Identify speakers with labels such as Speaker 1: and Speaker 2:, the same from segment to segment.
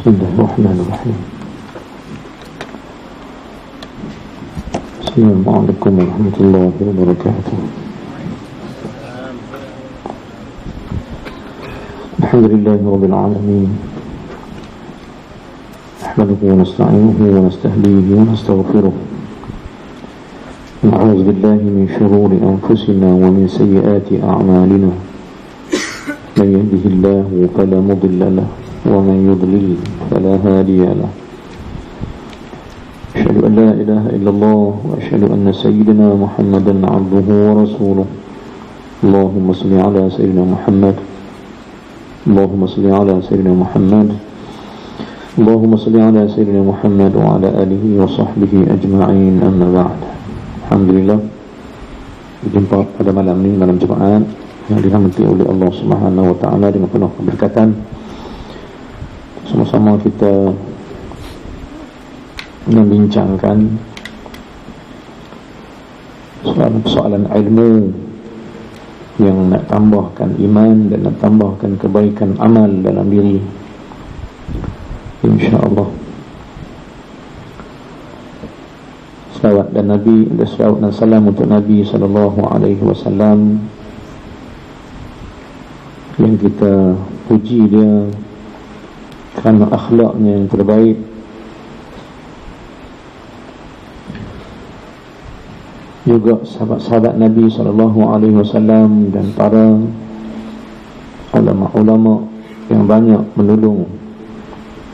Speaker 1: Bismillahirrahmanirrahim. Assalamualaikum warahmatullahi wabarakatuh. Alhamdulillahirabbil alamin. Nahmaduhu wa nasta'inuhu wa nastahdihi wa nastaghfiruh. Na'udzu billahi min shururi anfusina wa min sayyiati a'malina. Man yahdihillahu fala mudilla lahu ومن يضلل فلا هادي له أشهد أن لا إله إلا الله وأشهد أن سيدنا محمدا عبده ورسوله اللهم صل على سيدنا محمد اللهم صل على سيدنا محمد اللهم صل على سيدنا محمد وعلى آله وصحبه أجمعين أما بعد. Alhamdulillah, berjumpa pada malam ini, malam Jumaat yang dirahmati oleh Allah Subhanahu wa taala dengan penuh keberkatan. Sama-sama kita membincangkan soalan ilmu yang nak tambahkan iman dan nak tambahkan kebaikan amal dalam diri, insya-Allah. Selawat dan Nabi, selawat dan salam untuk Nabi sallallahu alaihi wasallam yang kita puji dia kerana akhlaknya yang terbaik, juga sahabat-sahabat Nabi SAW dan para ulama-ulama yang banyak menolong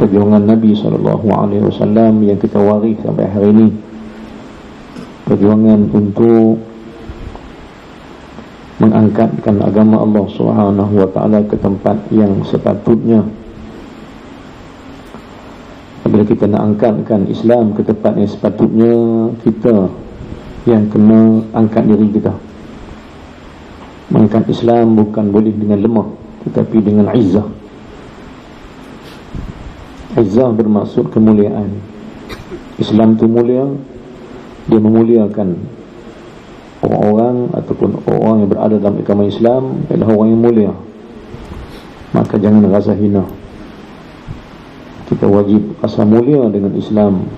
Speaker 1: perjuangan Nabi SAW yang kita waris sampai hari ini, perjuangan untuk mengangkatkan agama Allah SWT ke tempat yang sepatutnya. Bila kita nak angkatkan Islam ke tempat yang sepatutnya, kita yang kena angkat diri kita. Mengangkat Islam bukan boleh dengan lemah, tetapi dengan izzah. Izzah bermaksud kemuliaan. Islam itu mulia, dia memuliakan orang-orang ataupun orang yang berada dalam agama Islam adalah orang yang mulia. Maka jangan rasa hina. Kita wajib rasa mulia dengan Islam,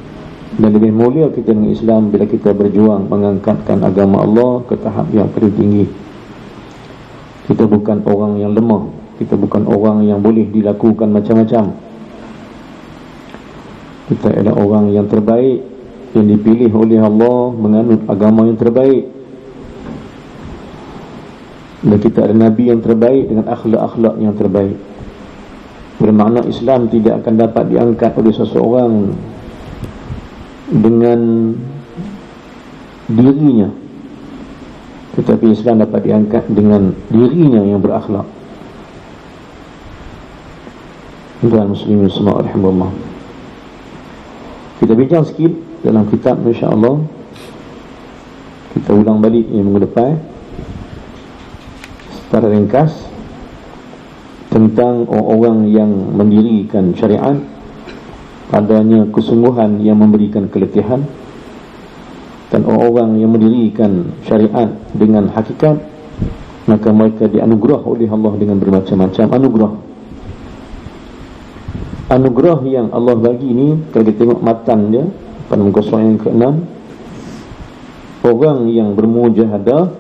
Speaker 1: dan lebih mulia kita dengan Islam bila kita berjuang mengangkatkan agama Allah ke tahap yang paling tinggi. Kita bukan orang yang lemah, kita bukan orang yang boleh dilakukan macam-macam. Kita adalah orang yang terbaik, yang dipilih oleh Allah menganut agama yang terbaik, dan kita adalah Nabi yang terbaik dengan akhlak-akhlak yang terbaik. Bermakna Islam tidak akan dapat diangkat oleh seseorang dengan dirinya, tetapi Islam dapat diangkat dengan dirinya yang berakhlak. Tuan muslimin semua, alhamdulillah. Kita bincang sikit dalam kitab, insya-Allah. Kita ulang balik yang minggu depan secara ringkas tentang orang-orang yang mendirikan syariat, adanya kesungguhan yang memberikan keletihan, dan orang-orang yang mendirikan syariat dengan hakikat, maka mereka dianugerah oleh Allah dengan bermacam-macam anugerah. Anugerah yang Allah bagi ni, kalau kita tengok matan dia pada muka surat yang ke-6, orang yang bermujahadah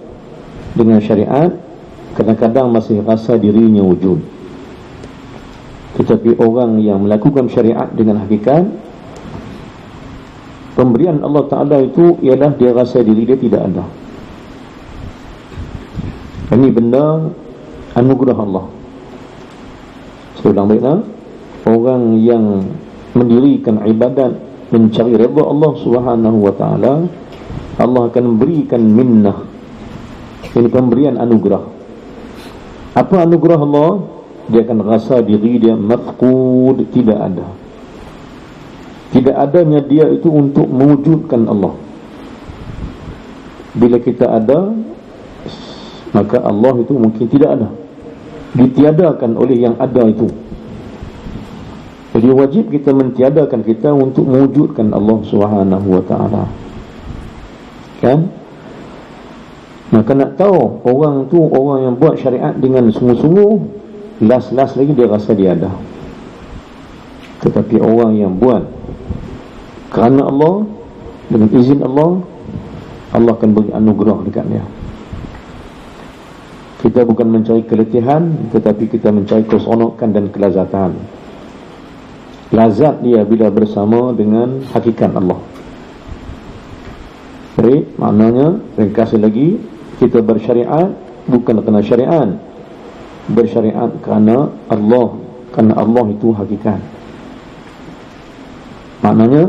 Speaker 1: dengan syariat kadang-kadang masih rasa dirinya wujud. Tetapi orang yang melakukan syariat dengan hakikat, pemberian Allah Ta'ala itu ialah dia rasa diri dia tidak ada. Ini benda anugerah Allah. Saya ulang baiklah. Orang yang mendirikan ibadat mencari redha Allah Subhanahu wa taala, Allah akan berikan minnah. Ini pemberian anugerah. Apa anugerah Allah? Dia akan rasa diri dia mafqud, tidak ada. Tidak adanya dia itu untuk mewujudkan Allah. Bila kita ada, maka Allah itu mungkin tidak ada, ditiadakan oleh yang ada itu. Jadi wajib kita mentiadakan kita untuk mewujudkan Allah Subhanahu wa taala. Kan? Maka nak tahu orang tu, orang yang buat syariat dengan sungguh-sungguh, last lagi dia rasa dia ada. Tetapi orang yang buat kerana Allah, dengan izin Allah, Allah akan beri anugerah dekat dia. Kita bukan mencari keletihan, tetapi kita mencari keseronokan dan kelazatan. Lazat dia bila bersama dengan hakikat Allah. Baik, maknanya ringkas lagi, kita bersyariat bukan kerana syariat, bersyariat kerana Allah, kerana Allah itu hakikat. Maknanya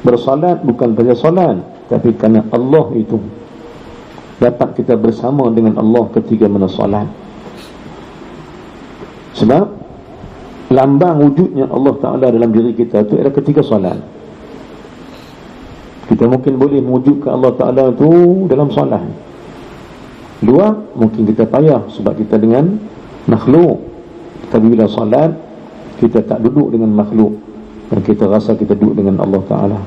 Speaker 1: bersolat bukan kerana solat, tapi kerana Allah itu. Dapat kita bersama dengan Allah ketika mana solat. Sebab lambang wujudnya Allah Ta'ala dalam diri kita itu adalah ketika solat. Kita mungkin boleh mewujudkan Allah Ta'ala itu dalam solat. Luar mungkin kita payah sebab kita dengan makhluk. Tapi bila solat, kita tak duduk dengan makhluk, dan kita rasa kita duduk dengan Allah Ta'ala.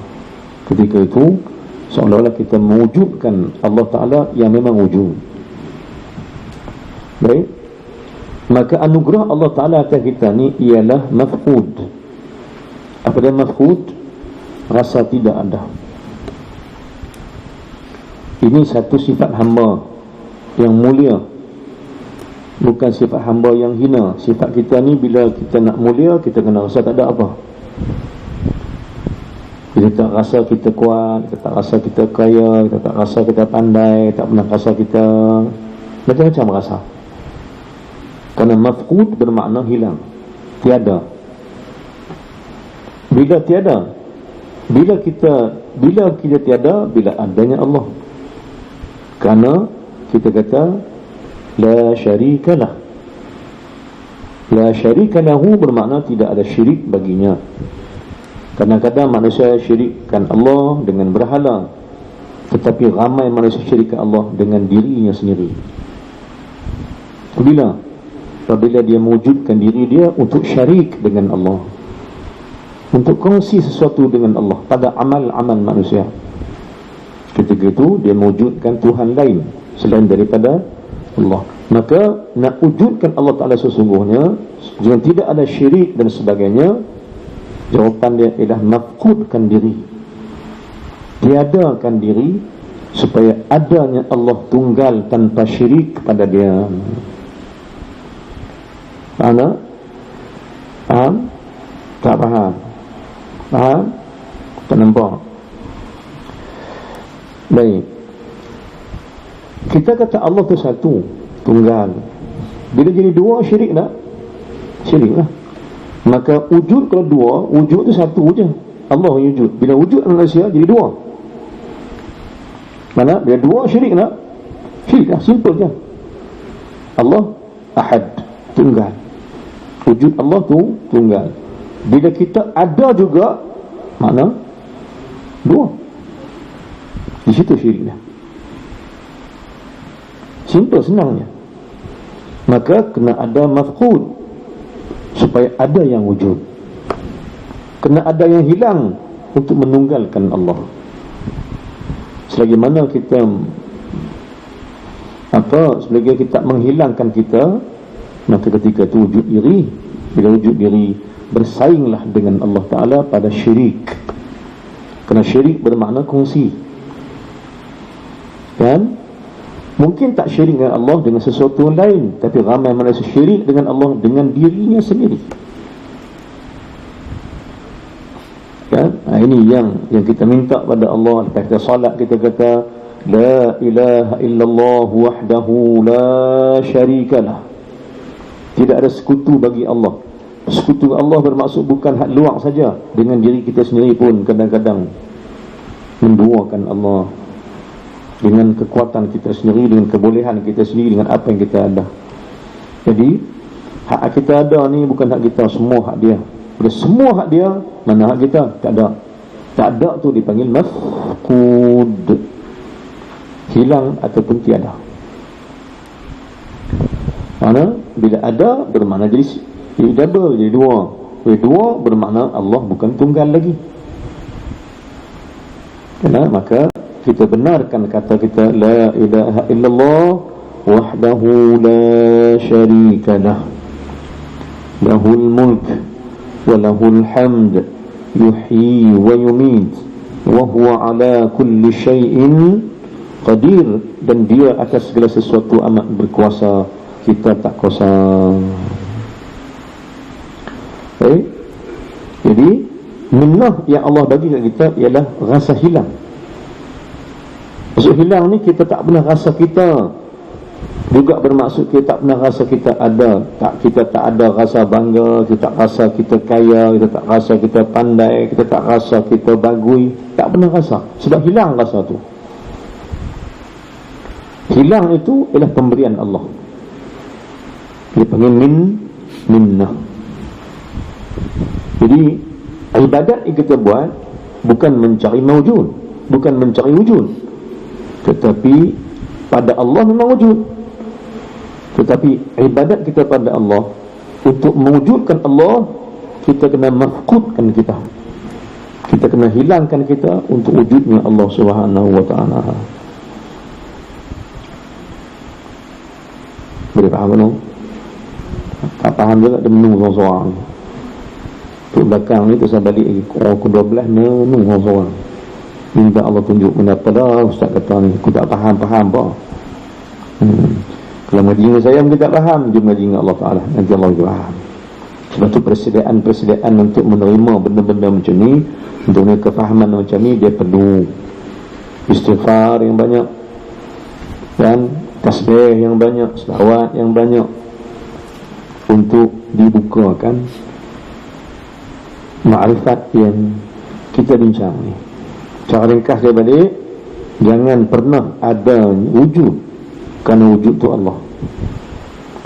Speaker 1: Ketika itu seolah-olah kita mewujudkan Allah Ta'ala yang memang wujud. Baik, maka anugerah Allah Ta'ala atas kita ni ialah mafqud. Apa dia mafqud? Rasa tidak ada. Ini satu sifat hamba yang mulia, bukan sifat hamba yang hina. Sifat kita ni bila kita nak mulia, kita kena rasa tak ada apa. Kita tak rasa kita kuat, kita tak rasa kita kaya, kita tak rasa kita pandai, tak pernah rasa kita macam-macam rasa. Kerana mafqud bermakna hilang, tiada. Bila tiada, bila kita tiada, bila adanya Allah. Kerana kita kata la syarikalah. La syarikalahu bermakna tidak ada syirik baginya. Kadang-kadang manusia syirikkan Allah dengan berhala, tetapi ramai manusia syirikkan Allah dengan dirinya sendiri. Apabila dia mewujudkan diri dia untuk syarik dengan Allah, untuk kongsi sesuatu dengan Allah pada amal-amal manusia, ketika itu dia mewujudkan Tuhan lain selain daripada Allah. Maka nak wujudkan Allah Ta'ala sesungguhnya, jika tidak ada syirik dan sebagainya, jawapan dia ialah mafqudkan diri, tiadakan diri, supaya adanya Allah tunggal tanpa syirik kepada dia. Faham? Faham? Tak faham? Faham? Tak nampak? Baik, kita kata Allah tu satu, tunggal. Bila jadi dua, syirik tak? Syirik lah. Maka wujud kalau dua, wujud tu satu je, Allah wujud. Bila wujud manusia jadi dua. Mana? Bila dua, syirik tak? Syirik lah, simple je. Allah ahad, tunggal. Wujud Allah tu tunggal. Bila kita ada juga, mana? Dua. Di situ syiriknya. Simple, senangnya. Maka kena ada mafqud, supaya ada yang wujud. Kena ada yang hilang untuk menunggalkan Allah. Selagi mana kita selagi kita menghilangkan kita, maka ketika itu wujud diri. Bila wujud diri, bersainglah dengan Allah Ta'ala pada syirik. Kerana syirik bermakna kongsi. Kan? Mungkin tak syirik dengan Allah dengan sesuatu lain, tapi ramai manusia syirik dengan Allah dengan dirinya sendiri. Kan? Ini yang kita minta pada Allah. Lepas kita salat, kita kata la ilaha illallah wahdahu la syarikalah. Tidak ada sekutu bagi Allah. Sekutu Allah bermaksud bukan hak luar saja, dengan diri kita sendiri pun kadang-kadang menduakan Allah, dengan kekuatan kita sendiri, dengan kebolehan kita sendiri, dengan apa yang kita ada. Jadi hak kita ada ni bukan hak kita, semua hak dia. Bila semua hak dia, mana hak kita? Tak ada. Tak ada tu dipanggil mafqud, hilang ataupun tiada. Mana? Bila ada bermakna jadi double, jadi dua. Jadi dua bermakna Allah bukan tunggal lagi. Kenapa? Maka kita benarkan kata kita la ilaha illallah wahdahu la syarikalah lahul mulk walahul hamd yuhyi wa yumit wa huwa ala kulli syai'in qadir, dan dia atas segala sesuatu amat berkuasa, kita tak kuasa. Jadi minnah yang Allah bagi kat kita ialah rasa hilang. Maksud hilang ni kita tak pernah rasa kita, juga bermaksud kita tak pernah rasa kita ada, kita tak ada rasa bangga, kita tak rasa kita kaya, kita tak rasa kita pandai, kita tak rasa kita bagui, tak pernah rasa, sebab hilang rasa tu. Hilang itu ialah pemberian Allah, dia panggil minnah. Jadi ibadat yang kita buat bukan mencari mawjud, bukan mencari wujud, tetapi pada Allah memang wujud. Tetapi ibadat kita pada Allah, untuk mewujudkan Allah, kita kena mafqudkan kita kena hilangkan kita untuk wujudnya Allah Subhanahu wa ta'ala. Boleh faham tak? Tak faham juga dia menung seorang-seorang. Tu belakang ni tu saya balik lagi orang ke-12 menung seorang-seorang. Minta Allah tunjuk benda apa dah ustaz kata ni, aku tak faham apa. Kalau ngaji dengan saya mungkin tak faham, jom ngaji dengan Allah Ta'ala, nanti Allah faham. Sebab tu persediaan untuk menerima benda-benda macam ni, untuk menerima kefahaman macam ni, dia perlu istighfar yang banyak, dan tasbih yang banyak, selawat yang banyak, untuk dibukakan ma'rifat yang kita bincang ni. Cara ringkas dia balik, jangan pernah ada wujud kerana wujud tu Allah,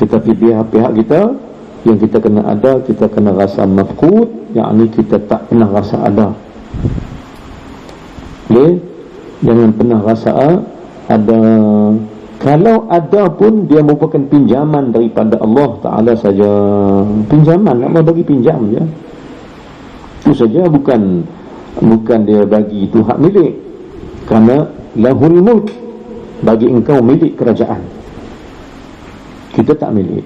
Speaker 1: tetapi pihak-pihak kita yang kita kena ada, kita kena rasa mafqud, yakni kita tak pernah rasa ada. Okay? Jangan pernah rasa ada. Kalau ada pun dia merupakan pinjaman daripada Allah Ta'ala saja. Pinjaman, Allah bagi pinjam je, itu saja, bukan dia bagi itu hak milik. Kerana lahul mulk, bagi engkau milik kerajaan, kita tak milik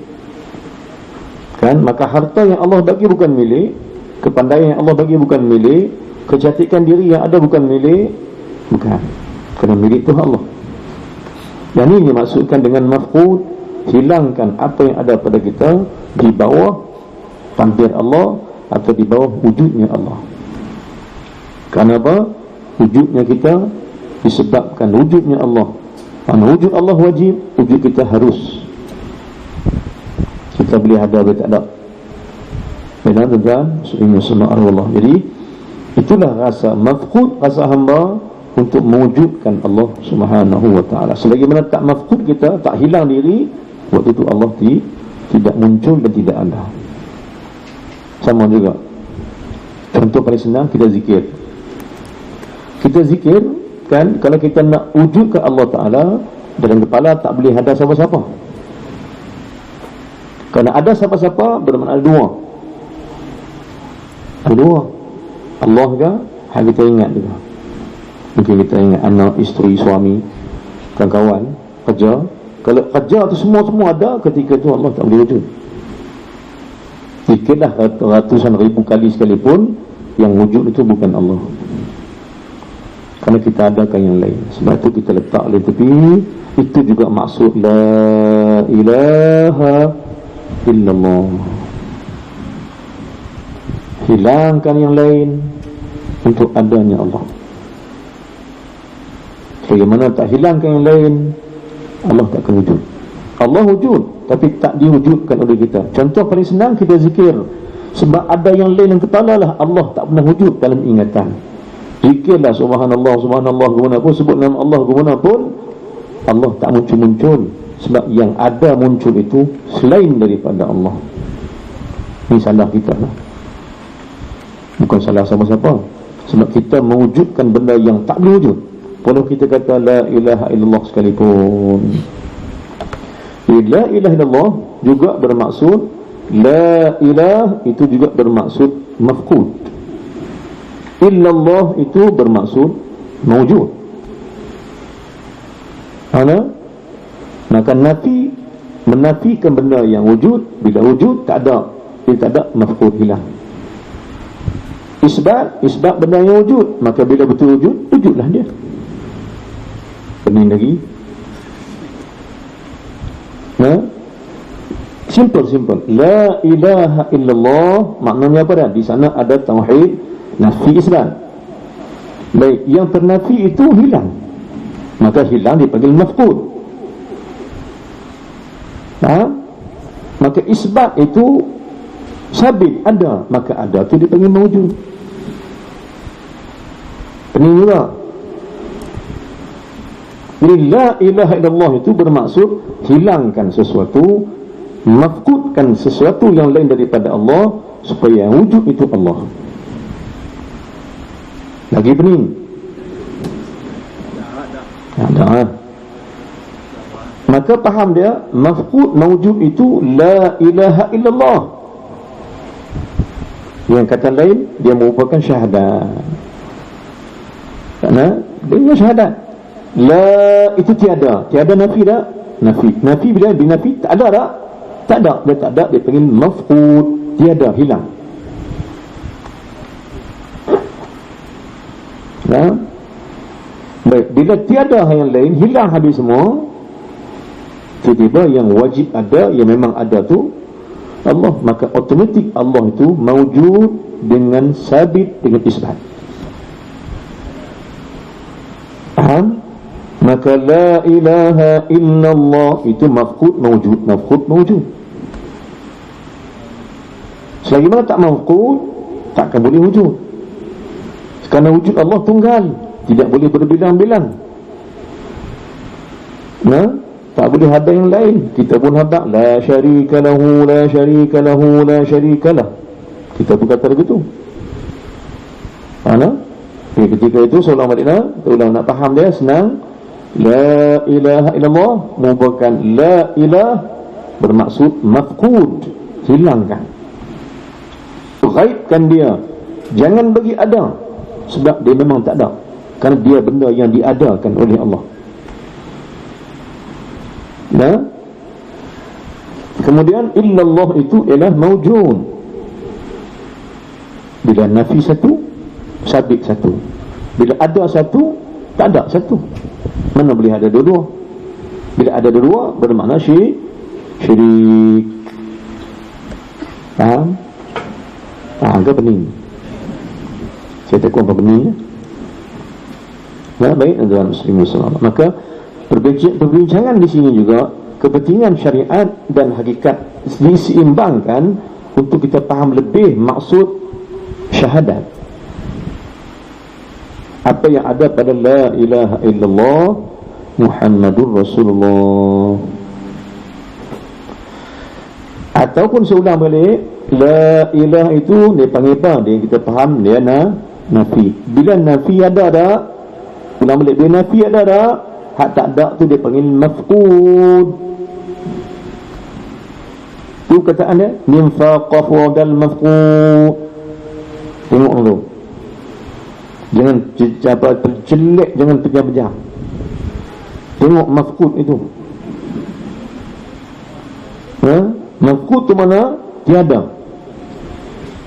Speaker 1: kan. Maka harta yang Allah bagi bukan milik, kepandaian yang Allah bagi bukan milik, kecantikan diri yang ada bukan milik, bukan. Kerana milik itu Allah. Dan ini dimaksudkan dengan mafqud, hilangkan apa yang ada pada kita di bawah takdir Allah atau di bawah wujudnya Allah. Kerana apa? Wujudnya kita disebabkan wujudnya Allah. Kerana wujud Allah wajib, wujud kita harus. Kita boleh ada, boleh tak ada. Benar tuan-tuan? Ini semua Allah. Jadi itulah rasa mafqud, rasa hamba untuk mewujudkan Allah Subhanahu wa ta'ala. Selagi mana tak mafqud kita, tak hilang diri, waktu itu Allah tidak muncul dan tidak ada. Sama juga, contoh paling senang, kita zikir. Kita zikir kan, kalau kita nak wujudkan Allah Ta'ala, dalam kepala tak boleh ada siapa-siapa. Kerana ada siapa-siapa bermakna ada dua. Ada dua, Allah ke, hal kita ingat juga. Mungkin kita ingat anak, isteri, suami, kawan-kawan, kerja. Kalau kerja tu semua ada, ketika tu Allah tak boleh wujud. Zikirlah ratusan ribu kali sekalipun, yang wujud itu bukan Allah, kerana kita adakan yang lain. Sebab tu kita letak oleh tepi. Itu juga maksud la ilaha illallah. Hilangkan yang lain untuk adanya Allah. Bagaimana tak hilangkan yang lain, Allah tak akan wujud. Allah wujud, tapi tak diwujudkan oleh kita. Contoh paling senang, kita zikir. Sebab ada yang lain yang kepala lah, Allah tak pernah wujud dalam ingatan. Zikirlah subhanallah, subhanallah, gimana pun, sebut nama Allah gimana pun, Allah tak muncul-muncul. Sebab yang ada muncul itu selain daripada Allah. Ini salah kita lah, bukan salah siapa-siapa. Sebab kita mewujudkan benda yang tak boleh wujud, walau kita kata la ilaha illallah sekalipun. La ilaha illallah juga bermaksud, la ilah itu juga bermaksud mafqud, illallah itu bermaksud mawjud. Mana? Maka menafikan benda yang wujud. Bila wujud tak ada, bila tak ada, mafqud, hilang. Isbat benda yang wujud, maka bila betul wujud, wujudlah dia. Pening lagi. Simple. La ilaha illallah maknanya apa dah? Di sana ada tauhid, nafi, isbat. Baik, yang ternafi itu hilang, maka hilang dipanggil mafqud. Maka isbat itu sabit, ada, maka ada itu dipanggil mawjud. Ini juga. Jadi la ilaha illallah itu bermaksud hilangkan sesuatu, mafkudkan sesuatu yang lain daripada Allah, supaya yang wujud itu Allah. Lagi pening. Ada. Maka faham dia, mafkud mawjud itu la ilaha illallah. Yang kata lain, dia merupakan syahadat. Kerana dia syahadat. La itu tiada nafi tak? Nafi bila binafi tak ada tak? Tak ada, dia tak ada, dia panggil mafqud, tiada, hilang. Baik, bila tiada yang lain, hilang habis semua, tiba-tiba yang wajib ada, yang memang ada tu Allah, maka otomatik Allah itu mawjud dengan sabit, dengan isbat. Faham? Maka la ilaha illallah itu mafqud mawjud. Selagi mana tak mafqud, takkan boleh wujud. Kerana wujud Allah tunggal, tidak boleh berbilang-bilang. Tak boleh ada yang lain. Kita pun ada la syarika lahu, la syarika lahu, la syarika lah. Kita pun kata begitu. Ketika itu seorang Madinah, ulama nak faham dia senang. La ilaha illallah merupakan la ilah, bermaksud mafqud, hilangkan, ghaibkan dia, jangan bagi ada, sebab dia memang tak ada, kerana dia benda yang diadakan oleh Allah. Kemudian illallah itu ialah mawjud. Bila nafi satu, sabit satu. Bila ada satu, tak ada satu. Mana boleh ada dua-dua? Bila ada dua-dua, bermakna syirik. Faham? Agak pening. Saya tak kuat apa peningnya. Baik, tuan muslimin sallallahu. Maka perbincangan di sini juga, kepentingan syariat dan hakikat diseimbangkan untuk kita faham lebih maksud syahadat. Apa yang ada pada la ilaha illallah Muhammadur Rasulullah. Ataupun seulang balik, la ilaha itu dia panggil apa? Dia kita faham dia nafi. Bila nafi ada tak? Ulang balik, bila nafi ada tak? Hak tak ada tu dia panggil mafqud. Tu kataan dia, min faqaf wa dal mafqud. Tengok dulu. Jangan terjelek, jangan pejam-pejam. Tengok mafqud itu. Mafqud tu mana? Tiada.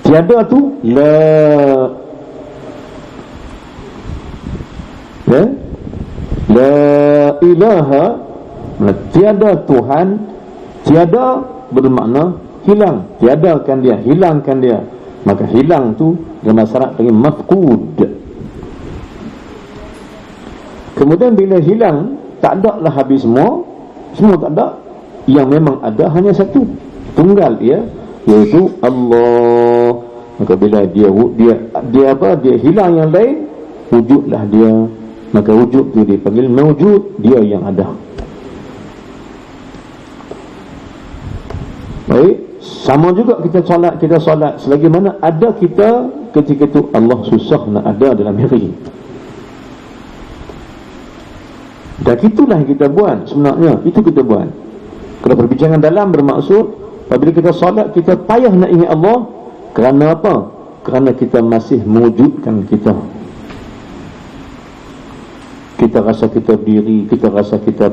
Speaker 1: Tiada tu la ilaha, tiada Tuhan. Tiada bermakna hilang, tiadakan dia, hilangkan dia. Maka hilang tu dalam syarat panggil mafqud. Kemudian bila hilang, tak ada lah habis semua tak ada. Yang memang ada hanya satu, tunggal dia, iaitu Allah. Maka bila dia hilang yang lain, wujudlah dia. Maka wujud tu dipanggil mawjud, dia yang ada. Baik, sama juga kita solat selagi mana ada kita ketika itu Allah susah nak ada dalam diri. Dan itulah yang kita buat sebenarnya, itu kita buat. Kalau perbincangan dalam bermaksud, apabila kita solat kita payah nak ingat Allah. Kerana apa? Kerana kita masih mewujudkan kita. Kita rasa kita berdiri, kita rasa kita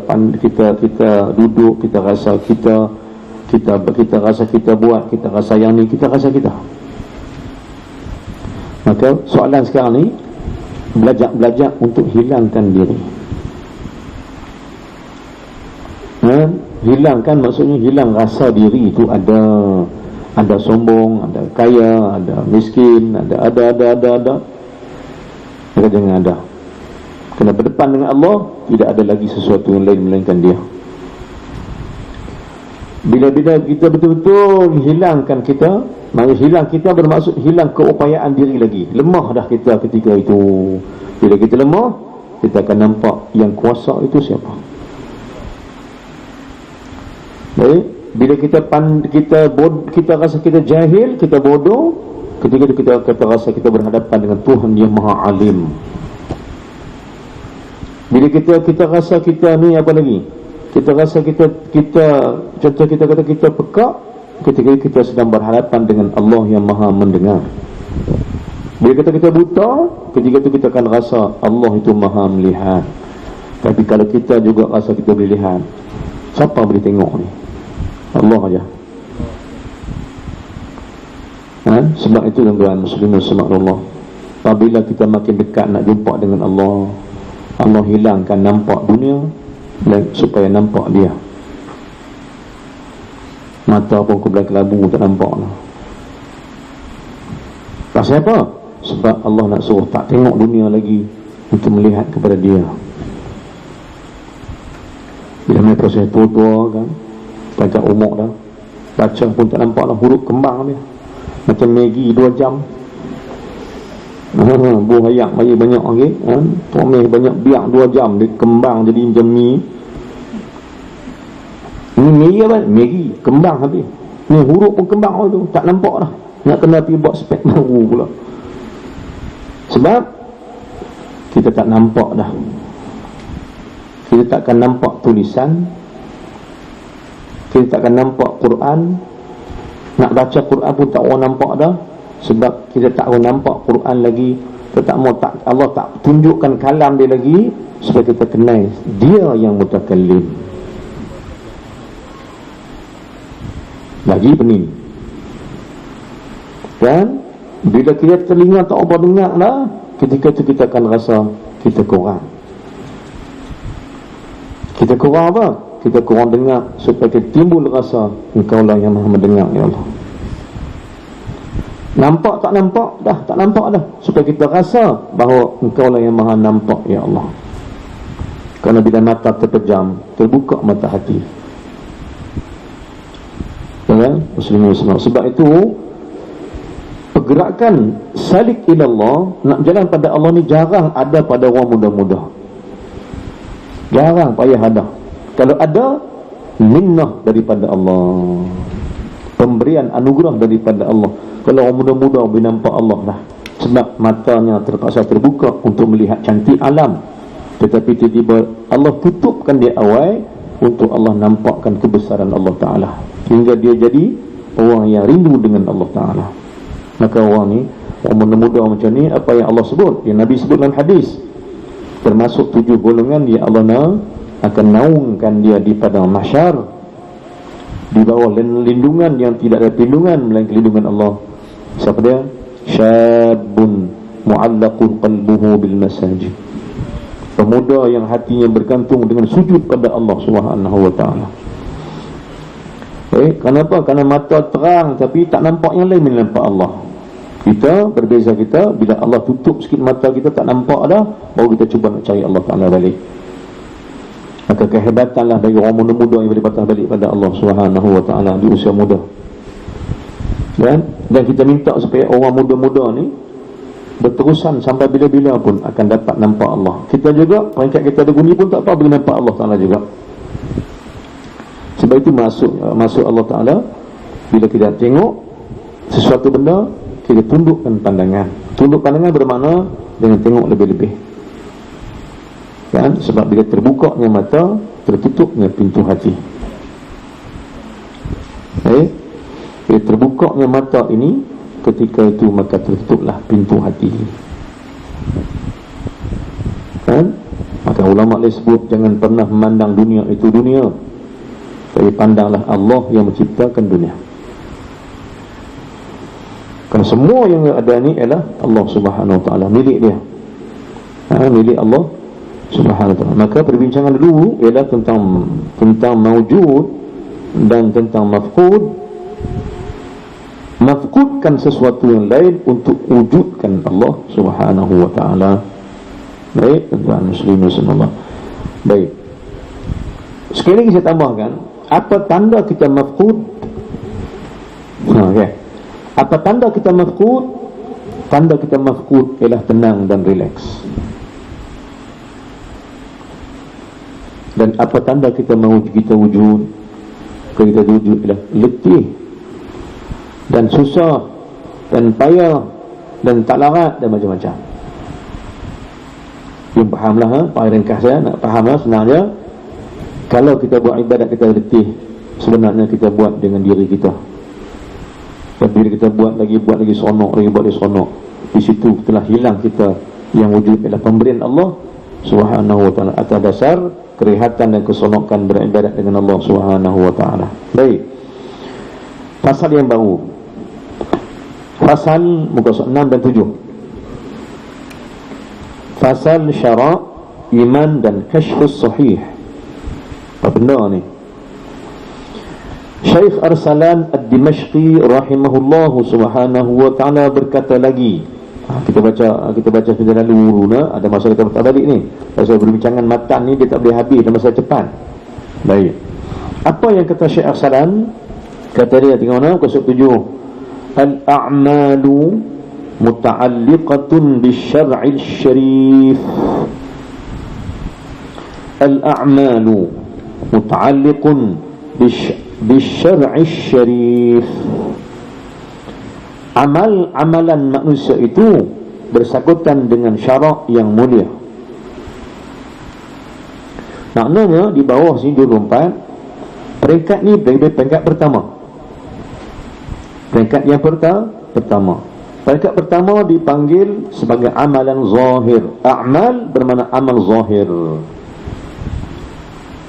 Speaker 1: duduk, kita rasa kita rasa kita buat, kita rasa yang ni, kita rasa kita. Maka soalan sekarang ni, belajar untuk hilangkan diri. Hilangkan maksudnya hilang rasa diri itu ada sombong, ada kaya, ada miskin, ada. Maka jangan ada. Kena berdepan dengan Allah, tidak ada lagi sesuatu yang lain melainkan Dia. Bila-bila kita betul-betul hilangkan kita, maka hilang kita bermaksud hilang keupayaan diri lagi. Lemah dah kita ketika itu. Bila kita lemah, kita akan nampak yang kuasa itu siapa. Baik, bila kita rasa kita jahil, kita bodoh, ketika itu kita rasa kita berhadapan dengan Tuhan yang Maha Alim. Bila kita rasa kita ni apa lagi? Kita rasa kita contoh kita kata kita pekak, ketika kita sedang berhadapan dengan Allah yang Maha Mendengar. Bila kita buta, ketika itu kita akan rasa Allah itu Maha Melihat. Tapi kalau kita juga rasa kita boleh lihat, siapa boleh tengok ni? Allah aja. Sebab itu tuan-tuan muslimin subhanallah, apabila kita makin dekat nak jumpa dengan Allah, Allah hilangkan nampak dunia supaya nampak Dia. Mata pun kebelah kelabu tak nampak lah. Pasal apa? Sebab Allah nak suruh tak tengok dunia lagi, untuk melihat kepada Dia. Bila main proses tua-tua kan, tajak umur dah, baca pun tak nampak lah, huruf kembang dia macam Maggi 2 jam. Buah ayak mari banyak lagi, pomeh banyak biak 2 jam dia kembang jadi macam mi. Ini Maggi apa? Maggi kembang habis. Ni huruf pun kembang tu, tak nampak dah. Nak kena pergi buat spek baru pula. Sebab kita tak nampak dah. Kita takkan nampak tulisan, kita takkan nampak Quran. Nak baca Quran pun tak orang nampak dah. Sebab kita tak orang nampak Quran lagi. Allah tak tunjukkan kalam Dia lagi, supaya kita kenal Dia yang mutakallim. Lagi pening. Dan bila kita telinga tak apa dengar dah, ketika itu kita akan rasa kita kurang. Kita kurang apa? Kita kurang dengar, supaya kita timbul rasa Engkau lah yang Maha Mendengar, ya Allah. Nampak tak nampak dah, tak nampak dah, supaya kita rasa bahawa Engkau lah yang Maha Nampak, ya Allah. Kerana bila mata terpejam, terbuka mata hati. Ya, muslimin. Sebab itu pergerakan salik ilallah, nak jalan pada Allah ni jarang ada pada orang muda-muda. Jarang payah ada. Kalau ada, minnah daripada Allah, pemberian anugerah daripada Allah. Kalau orang muda-muda boleh nampak Allah dah, sebab matanya terpaksa terbuka untuk melihat cantik alam, tetapi tiba-tiba Allah tutupkan dia awal untuk Allah nampakkan kebesaran Allah Ta'ala, hingga dia jadi orang yang rindu dengan Allah Ta'ala. Maka orang ni, orang muda-muda macam ni, apa yang Allah sebut, yang Nabi sebut dalam hadis, termasuk 7 golongan yang Allah akan naungkan dia di padang mahsyar, di bawah lindungan yang tidak ada perlindungan melainkan lindungan Allah. Siapa dia? Syabun mu'allaqun qalbuhu bil masajid, pemuda yang hatinya bergantung dengan sujud pada Allah Subhanahu wa taala. Kenapa? Kerana mata terang tapi tak nampak yang lain, nampak Allah. Kita berbeza, kita bila Allah tutup sikit mata kita tak nampak dah, baru kita cuba nak cari Allah Ta'ala balik. Maka kehebatanlah bagi orang muda-muda yang boleh patah balik pada Allah Subhanahu wa taala di usia muda. Dan kita minta supaya orang muda-muda ni berterusan sampai bila-bila pun akan dapat nampak Allah. Kita juga peringkat kita ada guni pun tak apa boleh nampak Allah Ta'ala juga. Sebab itu masuk Allah Ta'ala, bila kita tengok sesuatu benda, kita tundukkan pandangan. Tunduk pandangan bermakna dengan tengok lebih-lebih. Kan? Sebab bila terbukanya mata, tertutupnya pintu hati. Bila terbukanya mata ini, ketika itu maka tertutuplah pintu hati. Kan? Maka ulama sebut jangan pernah memandang dunia itu dunia, tapi pandanglah Allah yang menciptakan dunia. Kerana Semua yang ada ni ialah Allah Subhanahu Wa Taala, milik dia, milik Allah Subhanahu Wa Taala. Maka perbincangan dulu ialah tentang mawjud dan tentang mafqud. Mafqudkan sesuatu yang lain untuk wujudkan Allah Subhanahu Wa Taala. Baik, tuan muslimin semua. Baik. Sekali lagi saya tambahkan, apa tanda kita mafqud? Okay. Apa tanda kita mafqud? Tanda kita mafqud ialah tenang dan rileks. Dan apa tanda kita wujud? Kita wujud ialah letih dan susah dan payah dan tak larat dan macam-macam. Yang fahamlah, Pak ringkas saya nak fahamlah sebenarnya. Kalau kita buat ibadat kita letih, sebenarnya kita buat dengan diri kita. Dan bila kita buat lagi seronok, di situ telah hilang kita yang wujud ialah pemberian Allah Subhanahu Wa Taala atas dasar kerehatan dan keseronokan beribadat dengan Allah Subhanahu Wa Taala. Baik. Pasal yang baru. Pasal muka 6 dan 7. Pasal syara' iman dan kashfus sahih. Apa benda ni? Syekh Arsalan Ad-Dimashqi rahimahullahu subhanahu wa ta'ala berkata lagi. Kita baca sudah lalu ada masa kita tak balik ni. Pasal berbincangan matan ni dia tak boleh habis dalam masa cepat. Baik. Apa yang kata Syekh Arsalan? Kata dia tengok mana muka 7. Al-a'malu muta'alliqatun bisyar'il syarif. Al-a'malu muta'alliqun bisyar'il syarif. Amalan manusia itu bersangkutan dengan syarak yang mulia. Maknanya di bawah sini 24 peringkat ni peringkat pertama. Peringkat yang pertama. Peringkat pertama dipanggil sebagai amalan zahir. A'mal bermakna amal zahir.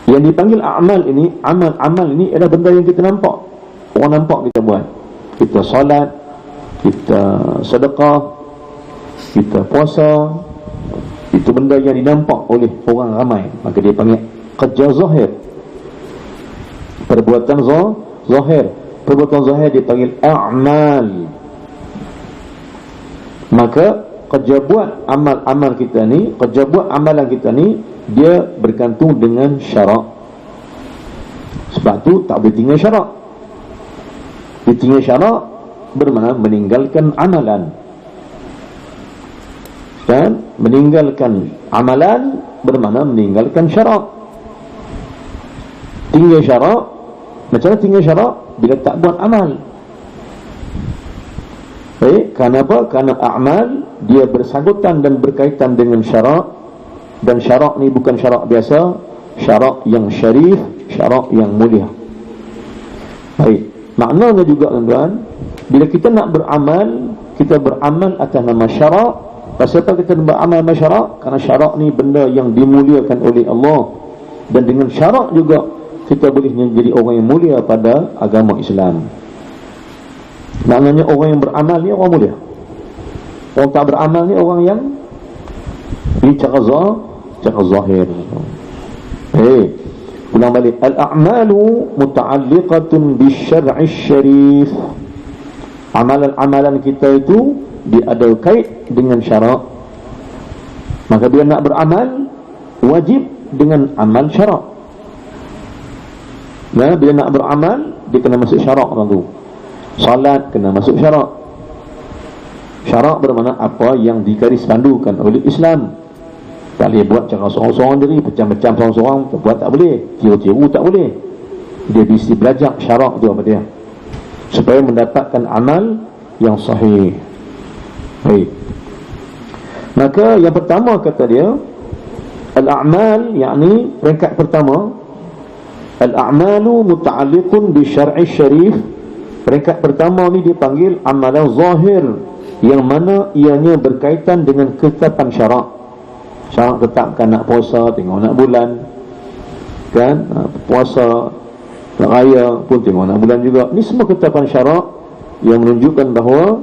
Speaker 1: Yang dipanggil amal ini, amal ini adalah benda yang kita nampak. Orang nampak kita buat. Kita solat, kita sedekah, kita puasa. Itu benda yang dinampak oleh orang ramai. Maka dia panggil kerja zahir. Perbuatan zahir. Perbuatan zahir dipanggil a'mal. Maka kerja buat amal-amal kita ni, kerja buat amalan kita ni, dia bergantung dengan syarak. Sebab tu tak boleh tinggal syarak. Ditinggal syarak bermakna meninggalkan amalan. Dan meninggalkan amalan bermakna meninggalkan syarak. Tinggal syarak, macam mana tinggal syarak? Bila tak buat amal. Baik, kenapa? Kerana amal dia bersangkutan dan berkaitan dengan syarak. Dan syarak ni bukan syarak biasa, syarak yang syarif, syarak yang mulia. Baik, maknanya juga tuan-tuan, bila kita nak beramal, kita beramal atas nama syarak. Pasal apa kita beramal nama syarak? Kerana syarak ni benda yang dimuliakan oleh Allah. Dan dengan syarak juga kita boleh menjadi orang yang mulia pada agama Islam. Maknanya orang yang beramal ni orang mulia. Orang tak beramal ni orang yang ini cara zahir. Ulang balik. Al-a'malu muta'alliqatun bisyar'is syarif. Amalan-amalan kita itu dia ada kait dengan syarak. Maka bila nak beramal, wajib dengan amal syarak. Nah, bila nak beramal, dia kena masuk syarak orang tu. Salat kena masuk syarak. Syarak bermakna apa yang digaris pandukan oleh Islam. Tak boleh buat cara seorang-seorang diri, macam-macam seorang-seorang buat tak boleh, tiru-tiru tak boleh. Dia mesti belajar syarak tu apa dia, supaya mendapatkan amal yang sahih. Baik. Maka yang pertama kata dia, al-a'mal, yakni peringkat pertama, al-a'malu muta'alliqun bi syar'i syarif. Peringkat pertama ni dipanggil amalan zahir, yang mana ianya berkaitan dengan ketetapan syarak. Syarak tetapkan nak puasa, tengok nak bulan, kan? Puasa nak raya pun tengok nak bulan juga. Ni semua ketetapan syarak yang menunjukkan bahawa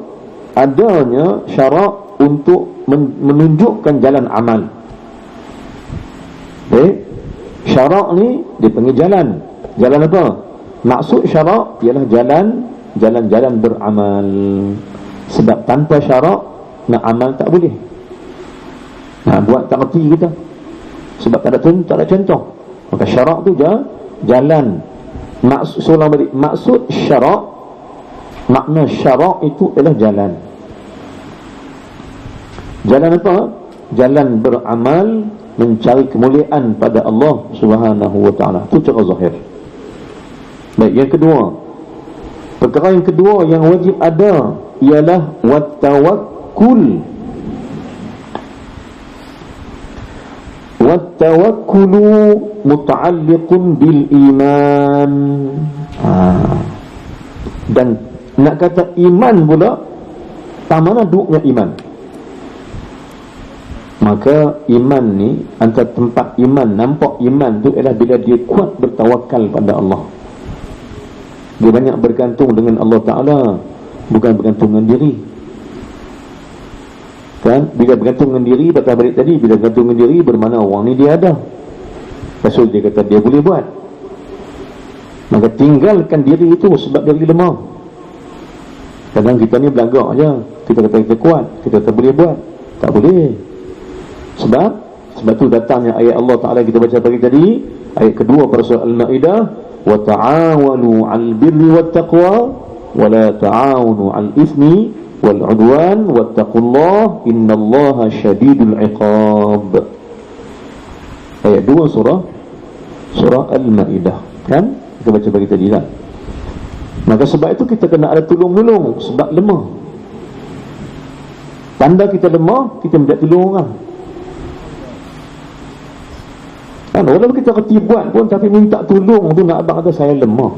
Speaker 1: adanya syarak untuk menunjukkan jalan amal. Syarak ni dia panggil jalan. Jalan apa? Maksud syarak ialah jalan beramal. Sebab tanpa syarak nak amal tak boleh. Buat tak reti kita. Sebab tak ada contoh. Maka syarak tu jalan. Maksud syarak, makna syarak itu adalah jalan. Jalan apa? Jalan beramal mencari kemuliaan pada Allah Subhanahu wa taala. Itu cara zahir. Baik, yang kedua. Perkara yang kedua yang wajib ada ialah wattawakkul. Wattawakkulu muta'alliqun bil iman. Dan nak kata iman pula, tak mana duduknya iman. Maka iman ni, antara tempat iman, nampak iman tu ialah bila dia kuat bertawakal pada Allah. Dia banyak bergantung dengan Allah Ta'ala, bukan bergantung dengan diri. Kan? Bila bergantung dengan diri, batal balik tadi, bila bergantung dengan diri, bermakna orang ni dia ada. Rasul dia kata dia boleh buat. Maka tinggalkan diri itu sebab diri lemah. Kadang kita ni belagak aja. Kita kata kita kuat, kita kata boleh buat. Tak boleh. Sebab tu datangnya ayat Allah Ta'ala kita baca pagi tadi, ayat kedua pada surah Al-Ma'idah, wa ta'awanu 'al birri wat taqwa wa la ta'awanu 'al itsmi wal 'udwan wattaqullaha innallaha syadidul 'iqab. Ayat 2 surah Al-Ma'idah. Kan? Kita baca pagi tadi lah. Maka sebab itu kita kena ada tolong-menolong, sebab lemah. Tanda kita lemah, kita minta tolong orang. Kan, walaupun kita reti buat pun, tapi minta tolong tu, nak abang kata saya lemah.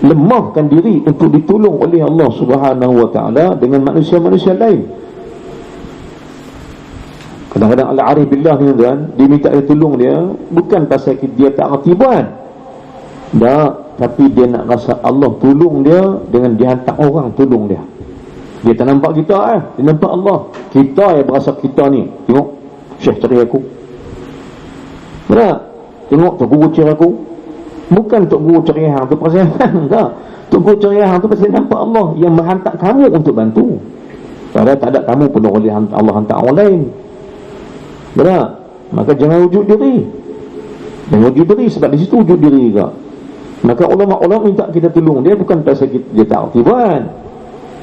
Speaker 1: Lemahkan diri untuk ditolong oleh Allah Subhanahu wa ta'ala dengan manusia-manusia lain. Kadang-kadang al-arif billah ni kan, dia minta dia tolong dia, bukan pasal dia tak reti buat. Tapi dia nak rasa Allah tolong dia dengan dia hantar orang tolong dia. Dia tak nampak kita dia nampak Allah. Kita yang berasa kita ni, tengok Syekh cari aku. Benar? Tengok Tok Guru cari aku. Bukan Tok Guru cari hang tu pasal tak. Tok Guru cari hang tu pasal nampak Allah yang menghantar kamu untuk bantu. Padahal tak ada kamu pun oleh Allah hantar orang lain. Benar? Maka jangan wujud diri. Jangan wujud diri, sebab di situ wujud diri juga. Maka ulama-ulama minta kita tolong dia bukan pasal dia tak aktif buat.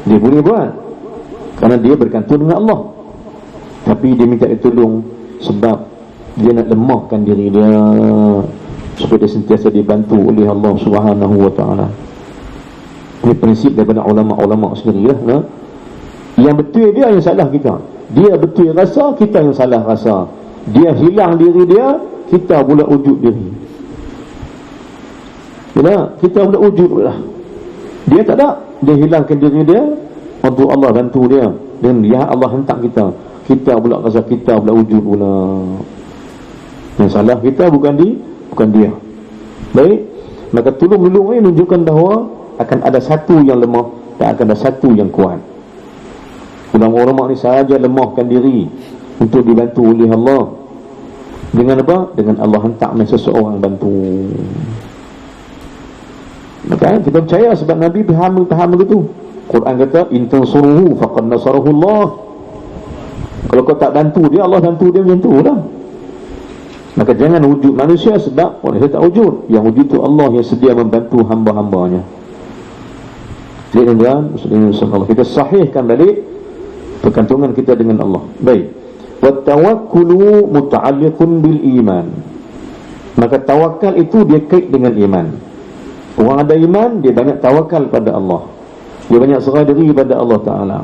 Speaker 1: Dia boleh buat kerana dia bergantung dengan Allah. Tapi dia minta ditolong sebab dia nak lemahkan diri dia supaya dia sentiasa dibantu oleh Allah Subhanahu wa ta'ala. Ini prinsip daripada ulama-ulama sendiri lah. Yang betul dia yang salah kita. Dia betul rasa, kita yang salah rasa. Dia hilang diri dia, kita pula wujud diri. Bila kita pula wujud pula. Dia tak ada. Dia hilangkan diri dia untuk Allah bantu dia. Dan dia Allah hentak kita. Kita pula rasa kita pula wujud pula. Yang salah kita bukan dia. Baik. Maka tolong-menolong ini menunjukkan bahawa akan ada satu yang lemah dan akan ada satu yang kuat. Ulama-ulama ni sahaja lemahkan diri untuk dibantu oleh Allah. Dengan apa? Dengan Allah hentak seseorang bantu. Maka kita percaya sebab Nabi faham begitu. Quran kata in tansuruhu faqad nasarahu Allah. Kalau kau tak bantu dia, Allah bantu dia macam tu lah. Maka jangan wujud manusia sebab manusia tak wujud. Yang wujud itu Allah yang sedia membantu hamba-hambanya. Jadi tuan-tuan, muslimin sekalian, kita sahihkan balik pergantungan kita dengan Allah. Baik. Wattawakkulu muta'alliqun bil iman. Maka tawakal itu dia kait dengan iman. Orang ada iman, dia banyak tawakal pada Allah. Dia banyak serah diri pada Allah Ta'ala.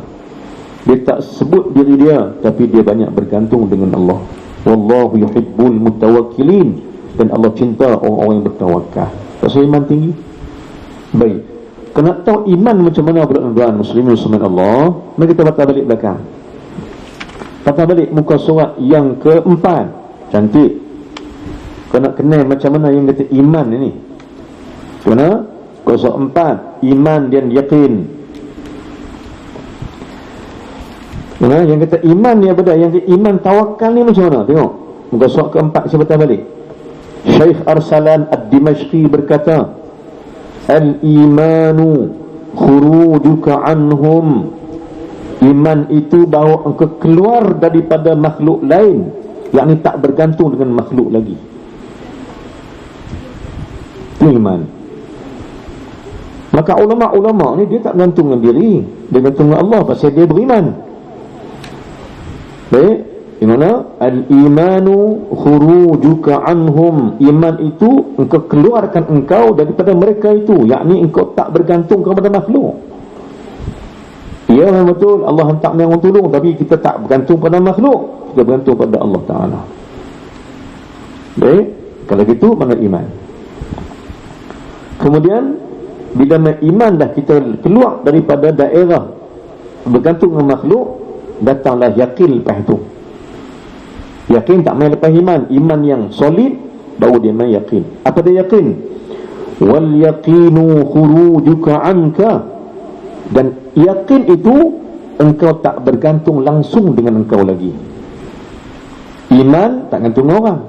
Speaker 1: Dia tak sebut diri dia, tapi dia banyak bergantung dengan Allah. Wallahu yuhibbul mutawakkilin. Dan Allah cinta orang-orang yang bertawakal. Pasal iman tinggi. Baik. Kena tahu iman macam mana pula tuan-tuan muslimin Allah. Mari kita baca balik belakang. Baca balik muka surat yang keempat. Cantik. Kena kenal macam mana yang kata iman ini. Kena muka surat 4, iman dan yakin. Nah, yang kata iman ni apa dah? Yang kata iman tawakal ni macam mana? Tengok muka surat keempat saya baca balik. Syekh Arsalan Ad-Dimashqi berkata, al-imanu khurujuka anhum. Iman itu bahawa engkau keluar daripada makhluk lain, yakni tak bergantung dengan makhluk lagi. Itu iman. Maka ulama-ulama ni dia tak gantung dengan diri, dia gantung dengan Allah pasal dia beriman. Baik, di mana al-imanu khurujuka anhum. Iman itu engkau keluarkan engkau daripada mereka itu, yakni engkau tak bergantung kepada makhluk. Ya, memang betul Allah hantar orang tolong, tapi kita tak bergantung pada makhluk, kita bergantung pada Allah Ta'ala. Baik, kalau gitu mana iman. Kemudian bila iman dah kita keluar daripada daerah bergantung dengan makhluk, datanglah yakin lepas itu. Yakin tak main lepas iman. Iman yang solid baru dia main yakin. Apa dia yakin? Wal yaqinu khurujuka anka. Dan yakin itu engkau tak bergantung langsung dengan engkau lagi. Iman tak gantung dengan orang,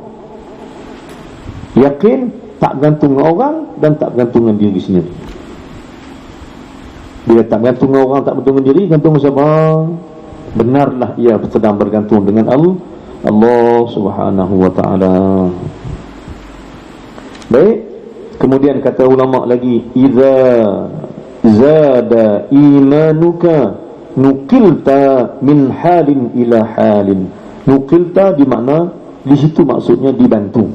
Speaker 1: yakin tak gantung dengan orang dan tak gantung dengan diri sendiri. Bila tak gantung dengan orang, tak gantung dengan diri, gantung dengan siapa? Benarlah ia sedang bergantung dengan Allah Subhanahu wa ta'ala. Baik, kemudian kata ulama lagi, idza zada imanuka nukilta min halin ila halin. Nukilta di mana di situ maksudnya dibantu.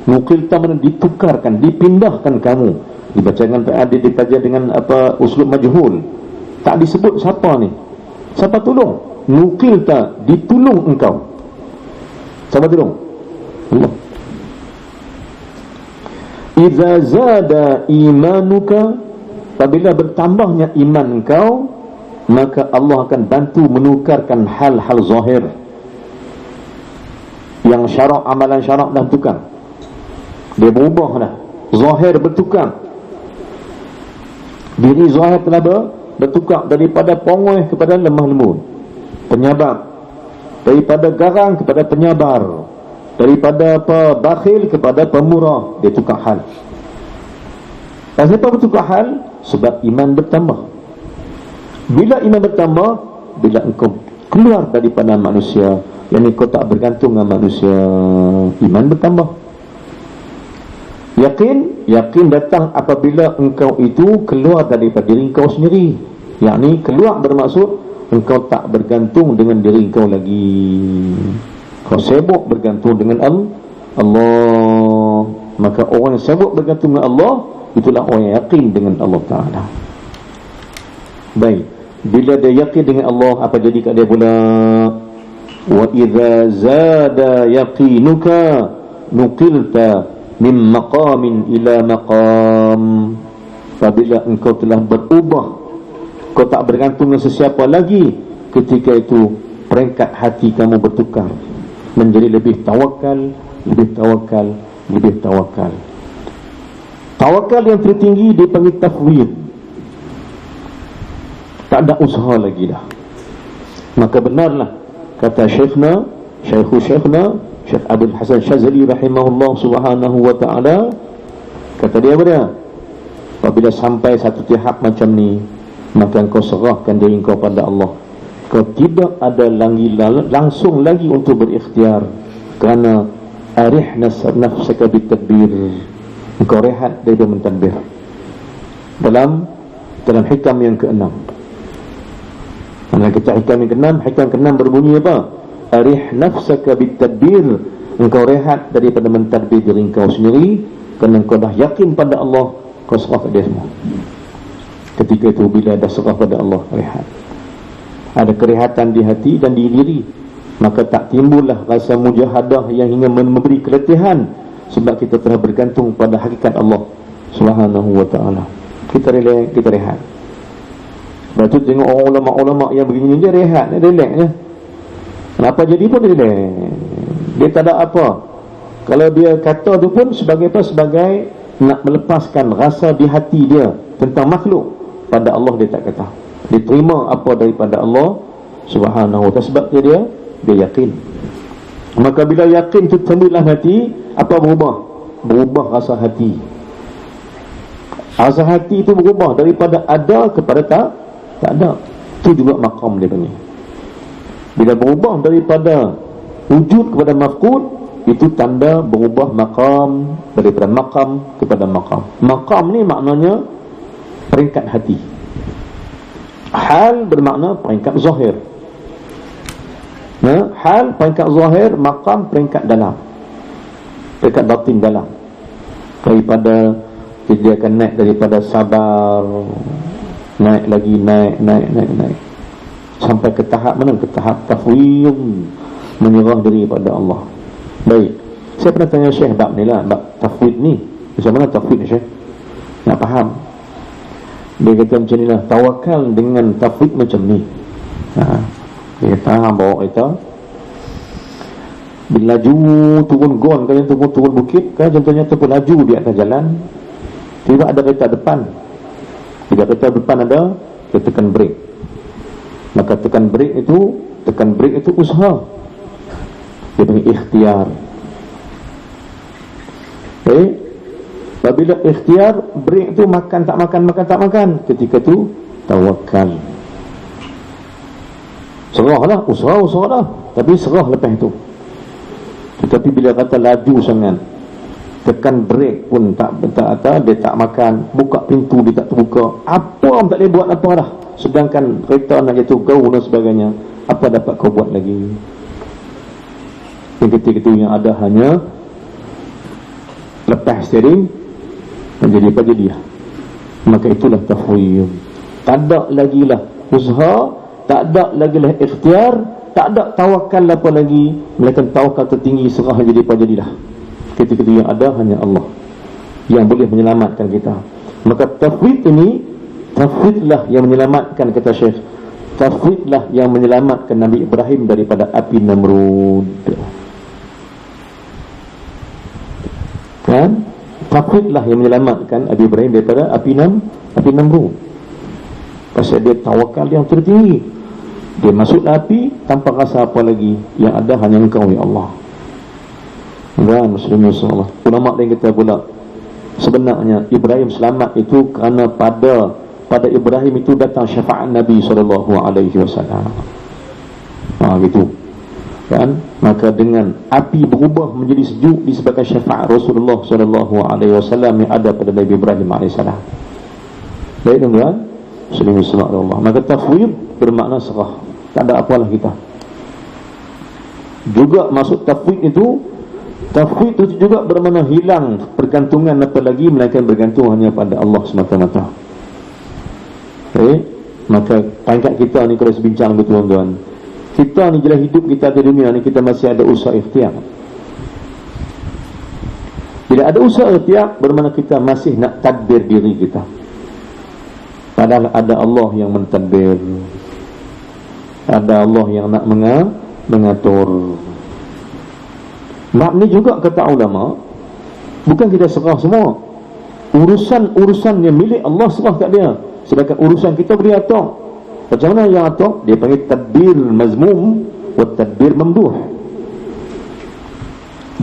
Speaker 1: Nukilta mana ditukarkan, dipindahkan kamu. Dibacakan ada dikaji dengan apa uslub majhul. Tak disebut siapa ni. Siapa tolong? Nukilta, ditolong engkau. Siapa tolong? Allah. Idza zada imanuka, apabila bertambahnya iman engkau, maka Allah akan bantu menukarkan hal-hal zahir yang syarak, amalan syarak dah bertukar, dia berubah dah, zahir bertukar. Diri zahir telah bertukar daripada pongoi kepada lemah lembut, penyabar, daripada garang kepada penyabar, daripada bakhil kepada pemurah. Dia tukar hal. Kenapa bertukar hal? Sebab iman bertambah. Bila iman bertambah, bila engkau keluar daripada manusia, yang engkau tak bergantung dengan manusia, iman bertambah. Yakin datang apabila engkau itu keluar daripada diri engkau sendiri, yakni keluar bermaksud engkau tak bergantung dengan diri engkau lagi. Kau sibuk bergantung dengan Allah. Maka orang yang sibuk bergantung dengan Allah, itulah orang yang yakin dengan Allah Ta'ala. Baik, bila dia yakin dengan Allah, apa jadi kat dia pula? Wa idza zada yaqinuka nukilta min maqamin ila maqam. Apabila engkau telah berubah, kau tak bergantung dengan sesiapa lagi, ketika itu peringkat hati kamu bertukar menjadi lebih tawakal, lebih tawakal, lebih tawakal. Tawakal yang tertinggi dipanggil tafwid. Tak ada usaha lagi dah. Maka benarlah kata Syekhna Syekh Abdul Hasan Syazali rahimahullah subhanahu wa ta'ala, kata dia apa dia? Apabila sampai satu tahap macam ni, maka engkau serahkan diri engkau pada Allah. Kau tidak ada langsung lagi untuk berikhtiar, kerana arih nafsaka bitadbir, engkau rehat daripada mentadbir. Dalam hikam yang ke-6, dalam kita hikam yang ke-6, hikam ke-6 berbunyi apa? Arih nafsaka bitadbir, engkau rehat daripada mentadbir diri engkau sendiri, kerana engkau dah yakin pada Allah, kau serah pada dia semua. Ketika itu bila dah serah pada Allah, rehat, ada kerehatan di hati dan di diri, maka tak timbullah rasa mujahadah yang hingga memberi keletihan, sebab kita telah bergantung pada hakikat Allah Subhanahu wa ta'ala. Kita relax, kita rehat. Lepas tu tengok orang ulama-ulama yang begini, dia rehat, dia relax je. Kenapa jadi pun dia relax, dia tak ada apa. Kalau dia kata tu pun sebagai apa? Sebagai nak melepaskan rasa di hati dia tentang makhluk. Pada Allah dia tak kata. Dia terima apa daripada Allah, Subhanahu wa ta'ala. Sebab dia yakin. Maka bila yakin tu timbullah hati, apa berubah? Berubah rasa hati. Rasa hati itu berubah daripada ada kepada tak ada. Itu juga maqam dia punya. Bila berubah daripada wujud kepada mafqud, itu tanda berubah maqam, daripada maqam kepada maqam. Maqam ni maknanya peringkat hati. Hal bermakna peringkat zahir. Hal peringkat zahir, maqam peringkat dalam, peringkat batin dalam. Daripada dia akan naik daripada sabar, naik lagi, naik sampai ke tahap mana? Ke tahap tafwid, menyerah diri pada Allah. Baik, saya pernah tanya Syekh bab ni lah, bab tafwid ni. Macam mana tafwid ni Syekh? Nak faham? Dia kata macam ni lah, tawakal dengan tafwid macam ni. Dia kata bawa kita bila laju turun gon, kan turun bukit, kan contohnya tu laju di atas jalan, tiba ada kereta depan. Bila kereta depan ada, kita tekan brake. Maka tekan brake itu usaha. Dia panggil ikhtiar. Apabila ikhtiar, brake tu makan tak makan, ketika tu tawakal. Serahlah, usaha dah, tapi serah lepas itu. Tetapi bila kata laju sangat, tekan brake pun dia tak makan, buka pintu dia tak terbuka, apa pun tak boleh buat apa dah. Sedangkan kereta nak jatuh gaul dan sebagainya, apa dapat kau buat lagi? Ketika itu yang ada hanya lepas steering, menjadi apa jadi. Maka itulah tafwid. Tak ada lagi lah usaha, tak ada lagi lah ikhtiar, tak ada tawakal apa lagi, melainkan tawakal tertinggi, serah jadi apa jadilah. Ketika itu yang ada hanya Allah yang boleh menyelamatkan kita. Maka tafwid ini, tafwidlah yang menyelamatkan, kata Syekh, tafwidlah yang menyelamatkan Nabi Ibrahim daripada api Namrud. Kan? Tafwidlah yang menyelamatkan Nabi Ibrahim daripada api Namrud. Pasal dia tawakal yang tertinggi. Dia masuk api tanpa rasa apa lagi, yang ada hanya Engkau ya Allah. Dan muslimin sallallahu, ulama lain kata pula, sebenarnya Ibrahim selamat itu kerana pada Ibrahim itu datang syafaat Nabi SAW. Gitu kan. Maka dengan api berubah menjadi sejuk disebabkan syafaat Rasulullah SAW yang ada pada Nabi Ibrahim AS. Baik tuan-tuan, muslimin sallallahu. Maka tafwid bermakna serah, tak ada apalah kita. Juga masuk tafwid itu juga bermakna hilang pergantungan apa lagi, melainkan bergantung hanya pada Allah semata-mata. Maka pangkat kita ni, kalau sebincang tuan-tuan, kita ni jelas hidup kita di dunia ni, kita masih ada usaha ikhtiar. Bila ada usaha ikhtiar, bermakna kita masih nak tadbir diri kita, padahal ada Allah yang mentadbir, ada Allah yang nak mengatur. Bab ni juga kata ulama, bukan kita serah semua. Urusan yang milik Allah serah kat dia, sedangkan urusan kita beri atur. Macam mana yang atur? Dia panggil tadbir mazmum wa tadbir mamduh.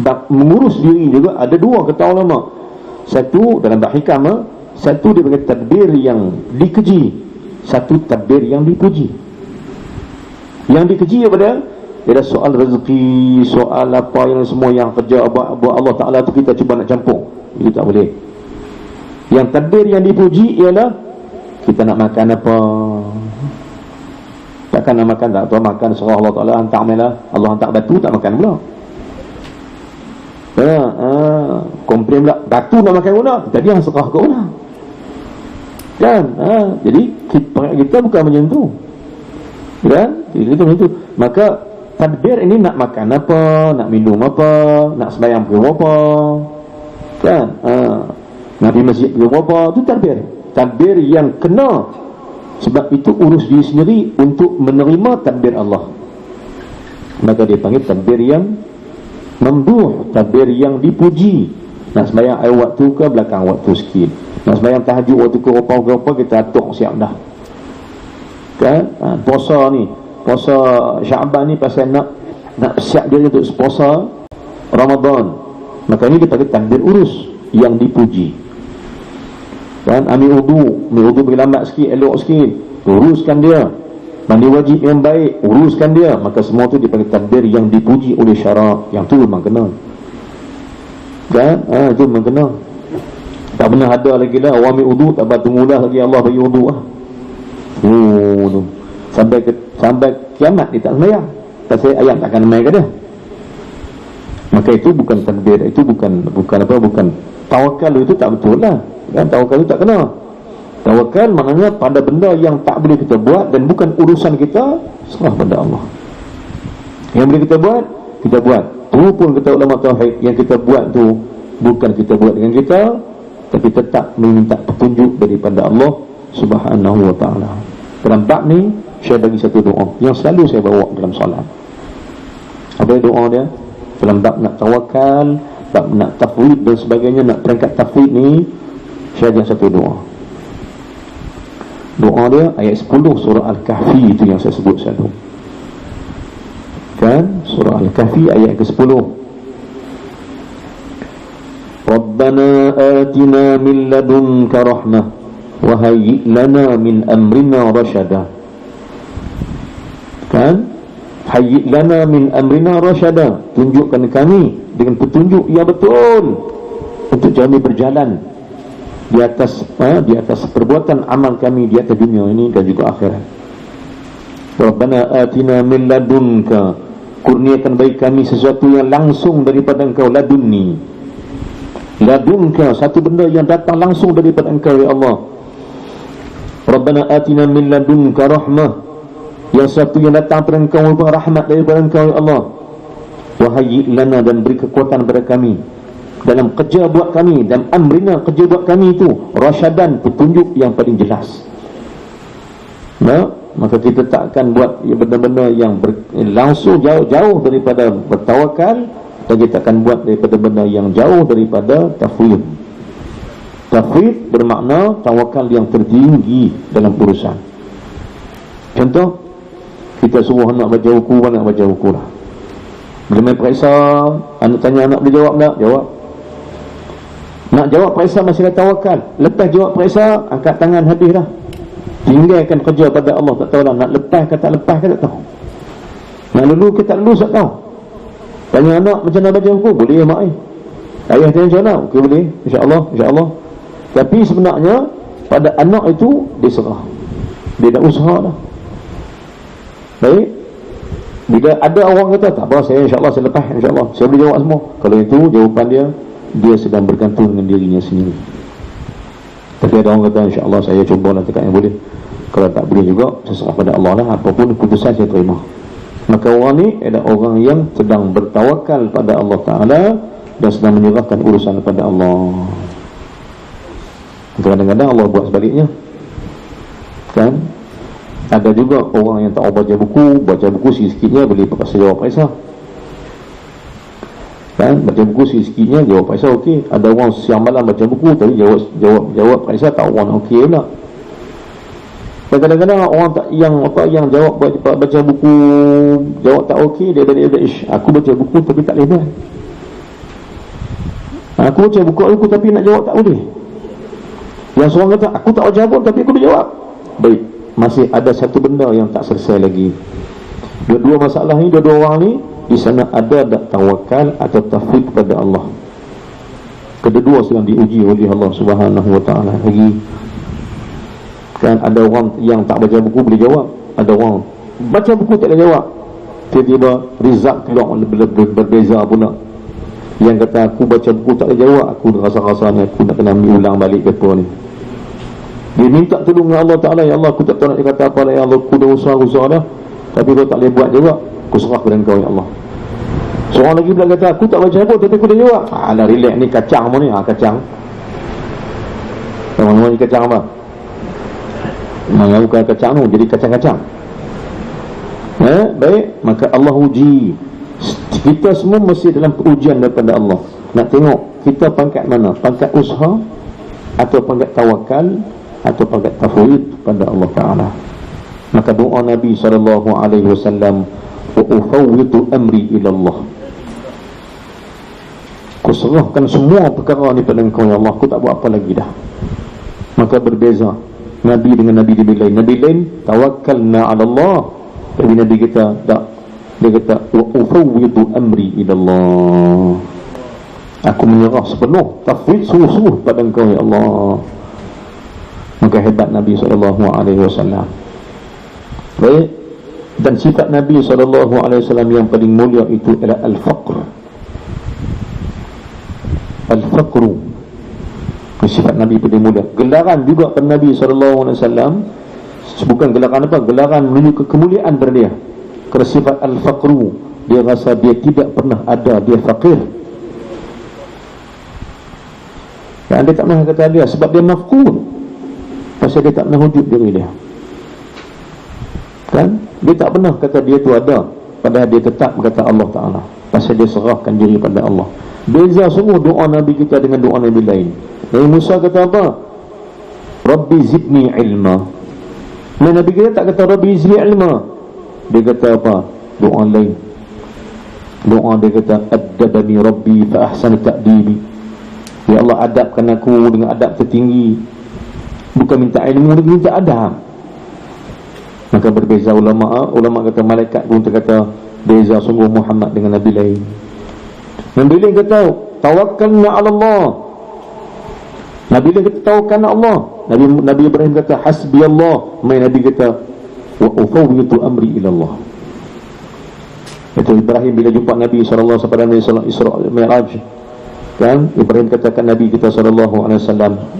Speaker 1: Bab mengurus diri juga ada dua kata ulama. Satu dalam bab hikam, satu dia panggil tadbir yang dikeji, satu tadbir yang dipuji. Yang dikeji pada dia ada soal rezeki, soal apa yang semua yang kerja buat Allah Ta'ala tu kita cuba nak campur. Itu tak boleh. Yang tadbir yang dipuji ialah kita nak makan apa. Takkan nak makan tak tahu, makan serah Allah Ta'ala, hantar melah, Allah hantar batu tak makan pula. Komplain pula, batu nak makan pula, tadi yang serah kau pula. Kan? Jadi kita bukan macam tu. Kan? Jadi kita macam tu. Maka tadbir ini nak makan apa, nak minum apa, nak sembahyang pergi apa, kan? Nak pergi masjid pergi apa, itu tadbir. Tadbir yang kena. Sebab itu urus diri sendiri untuk menerima tadbir Allah. Maka dia panggil tadbir yang mamduh, tadbir yang dipuji. Nak sembahyang air waktu ke belakang waktu sikit, nak sembahyang tahajud waktu ke apa kita atur siap dah. Kan? Puasa ni puasa Syaban ni pasal nak siap dia untuk puasa Ramadan, maka ini kita panggil takbir urus yang dipuji. Kan, ambil wudu bagi lambat sikit, elok sikit, uruskan dia. Mandi wajib yang baik, uruskan dia. Maka semua tu dipanggil takbir yang dipuji oleh syarak. Yang tu memang kena. Kan? Itu memang kena. Tak pernah ada lagi dah orang ambil wudu tak tunggulah lagi Allah bagi wudu lah. Sampai kiamat dia tak sembahyang. Pasal ayat takkan main ke dia. Maka itu bukan takbir, itu bukan tawakal, itu tak betul lah. Kan, tawakal itu tak kena. Tawakal maknanya pada benda yang tak boleh kita buat dan bukan urusan kita, serah pada Allah. Yang boleh kita buat, kita buat. Tu pun kata ulama tauhid, yang kita buat tu bukan kita buat dengan kita, tapi tetap meminta petunjuk daripada Allah Subhanahu wa ta'ala. Dalam bab ni saya bagi satu doa yang selalu saya bawa dalam solat. Apa doa dia? Dalam bab nak tawakal, bab nak tafwid dan sebagainya, nak perangkat tafwid ni, saya ada satu doa. Doa dia ayat 10 surah Al-Kahfi, itu yang saya sebut selalu. Kan? Surah Al-Kahfi ayat ke-10. Rabbana atina min ladunka rahmah wa hayyi' lana min amrina rasyada. Kan? Hayyi' lana min amrina rasyada. Tunjukkan kami dengan petunjuk yang betul untuk kami berjalan di atas perbuatan amal kami di atas dunia ini dan juga akhirat. Rabbana atina min ladunka, kurniakan bagi kami sesuatu yang langsung daripada engkau. Ladunni, ladunka, satu benda yang datang langsung daripada engkau ya Allah. Rabbana atina min ladunka rahmah, yang satu yang datang daripada engkau merupakan rahmat daripada engkau ya Allah. Wa hayyi' lana, dan beri kekuatan kepada kami dalam kerja buat kami, dan amrina, kerja buat kami itu rasyadan, petunjuk yang paling jelas. Maka kita takkan buat benda-benda yang langsung jauh daripada bertawakal, dan kita akan buat daripada benda yang jauh daripada tafwid. Tafwid bermakna tawakal yang tertinggi dalam urusan. Contoh, kita suruh anak baca buku, anak baca buku lah. Bila main periksa, anak tanya anak boleh jawab tak? Jawab. Nak jawab periksa masih ada tawakal. Lepas jawab periksa, angkat tangan, habis dah. Tinggalkan kerja pada Allah, tak tahu lah nak lepas ke tak lepas ke tak tahu. Nak lulu ke tak lulu tak tahu. Tanya anak macam mana baca buku, boleh mak ayah tanya macam mana, okey boleh, insya-Allah. Tapi sebenarnya pada anak itu dia serah, dia dah usaha dah. Baik, bila ada orang kata tak apa, saya insya-Allah saya lepas, insya-Allah saya boleh jawab semua, kalau itu jawapan dia sedang bergantung dengan dirinya sendiri. Tapi ada orang kata insya-Allah saya cubalah dekat yang boleh, kalau tak boleh juga saya serah pada Allah lah, apapun keputusan saya terima. Maka orang ni adalah orang yang sedang bertawakal pada Allah Ta'ala dan sedang menyerahkan urusan kepada Allah. Kadang-kadang Allah buat sebaliknya, kan? Ada juga orang yang tak baca buku sikit-sikitnya boleh paksa jawab periksa, kan? Baca buku sikit-sikitnya jawab periksa okey. Ada orang siang malam baca buku tapi jawab periksa tak orang okey pula. Dan kadang-kadang orang tak yang jawab baca buku jawab tak okey, dia aku baca buku tapi tak boleh buat. Aku baca buku tapi nak jawab tak boleh. Yang seorang kata aku tak baca pun tapi aku boleh jawab. Baik, masih ada satu benda yang tak selesai lagi. Dua masalah ni, dua orang ni, di sana ada tak tawakal atau tafwid kepada Allah. Kedua sedang diuji oleh Allah Subhanahu wa ta'ala lagi. Kan ada orang yang tak baca buku boleh jawab, ada orang baca buku tak boleh jawab. Tiba-tiba result keluar berbeza pula. Yang kata aku baca buku tak boleh jawab, aku rasa-rasanya aku nak kena ulang balik paper ni. Dia minta tolong dengan Allah Ta'ala, ya Allah aku tak tahu nak kata apa lah, ya Allah aku dah usaha dah, tapi kau tak boleh buat juga, aku serah kepada engkau ya Allah. Seorang lagi pula kata aku tak baca buku tapi aku dah jawab. Alah relax ni, kacang semua ni. Kacang teman-teman ni, kacang apa? Bukan kacang tu, jadi kacang-kacang. Baik, maka Allah uji kita semua, mesti dalam ujian daripada Allah. Nak tengok kita pangkat mana, pangkat usaha atau pangkat tawakal atau pangkat tafwid pada Allah Ta'ala. Maka doa Nabi SAW, wa ufawwidu amri ilallah, aku serahkan semua perkara ni pada engkau ya Allah, aku tak buat apa lagi dah. Maka berbeza Nabi dengan Nabi lain. Nabi lain tawakkalna ala Allah, tapi Nabi kita tak, dia kata wa ufawwidu amri ilallah, aku menyerah sepenuh, tafwid sungguh-sungguh pada engkau ya Allah. Maka hebat Nabi SAW. Baik. Dan sifat Nabi SAW yang paling mulia itu adalah al-faqr. Al-faqru, sifat Nabi paling mulia. Gelaran juga pada Nabi SAW, bukan gelaran apa, gelaran menuju ke kemuliaan pada dia. Kerana sifat al-faqru, dia rasa dia tidak pernah ada, dia faqir. Dan dia tak pernah kata dia, sebab dia mafqud, pasal dia tak pernah wujud diri dia. Kan? Dia tak pernah kata dia tu ada, padahal dia tetap berkata Allah Ta'ala, pasal dia serahkan diri pada Allah. Beza sungguh doa Nabi kita dengan doa Nabi lain. Nabi Musa kata apa? Rabbi zidni ilma. Nabi kita tak kata Rabbi zidni ilma. Dia kata apa? Doa lain. Doa dia kata addabani Rabbi fa ahsana ta'dibi. Ya Allah, adabkan aku dengan adab tertinggi. Bukan minta ilmu, dia minta adab. Maka berbeza ulama kata, malaikat pun kata beza sungguh Muhammad dengan Nabi lain. Nabi lain kata tawakkalna ala Allah, Nabi lain kata tawakkalna Allah. Nabi Ibrahim kata hasbi Allah. Nabi kata wa ufawwidu amri ila Allah. Itu Ibrahim bila jumpa Nabi SAW pada Isra Mi'raj, kan, Ibrahim katakan Nabi kita SAW,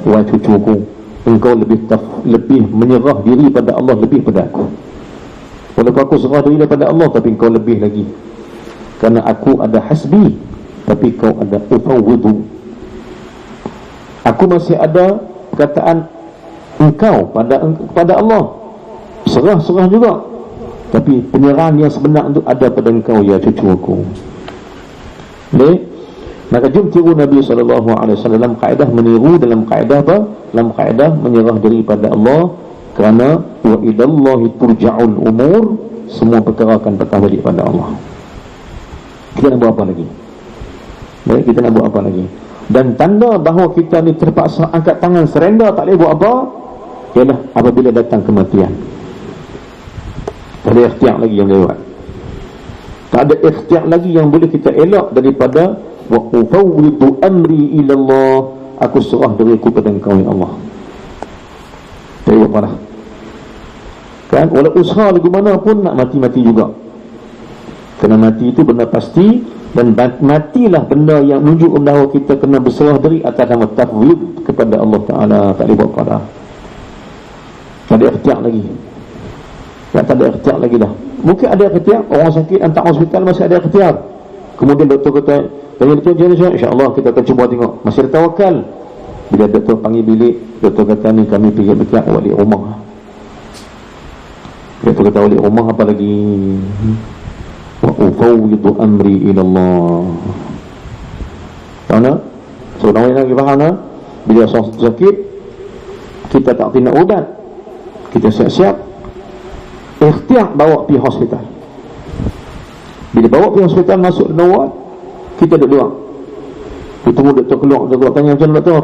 Speaker 1: wahai cucuku, engkau lebih menyerah diri pada Allah lebih pada aku. Walaupun aku serah diri daripada Allah, tapi engkau lebih lagi, kerana aku ada hasbi, tapi kau ada ufawwidu. Aku masih ada perkataan engkau pada Allah, serah juga, tapi penyerahan yang sebenar itu ada pada engkau ya cucuku. Baik. Maka jom tiru Nabi SAW dalam kaedah meniru, dalam kaedah apa? Dalam kaedah menyerah diri pada Allah, kerana wa ilallahi turja'ul umur, semua perkara akan patah balik pada Allah. Kita nak buat apa lagi? Baik, kita nak buat apa lagi? Dan tanda bahawa kita ni terpaksa angkat tangan surrender, tak boleh buat apa, ialah apabila datang kematian. Tak ada ikhtiar lagi yang boleh buat. Tak ada ikhtiar lagi yang boleh kita elak daripada wa ufawwidu amri ila Allah, aku serah diriku pada engkau ya Allah. Jadi apa dah? Kan, walau usaha lagu mana pun nak mati-mati juga. Kerana mati itu benda pasti, dan matilah benda yang menunjuk bahawa kita kena berserah diri atas nama tafwid kepada Allah Ta'ala. Tak boleh buat apa dah. Tak ada ikhtiar lagi. Tak ada ikhtiar lagi dah. Mungkin ada ikhtiar, orang sakit hantar hospital masih ada ikhtiar. Kemudian doktor kata, tanya doktor macam mana, insya-Allah kita akan cuba tengok. Masih ada tawakal. Bila doktor panggil bilik, doktor kata ni kami fikir-fikir balik rumah. Doktor kata balik rumah apa lagi? Wa ufawwidu amri ila Allah. Tahu tak? So, orang lagi faham tak? Bila seorang sakit, kita tak tindak ubat, kita siap-siap ikhtiar bawa pergi hospital. Bila bawa pergi hospital, masuk dalam ward, kita duduk luar. Kita tunggu doktor keluar. Doktor tanya, macam mana doktor?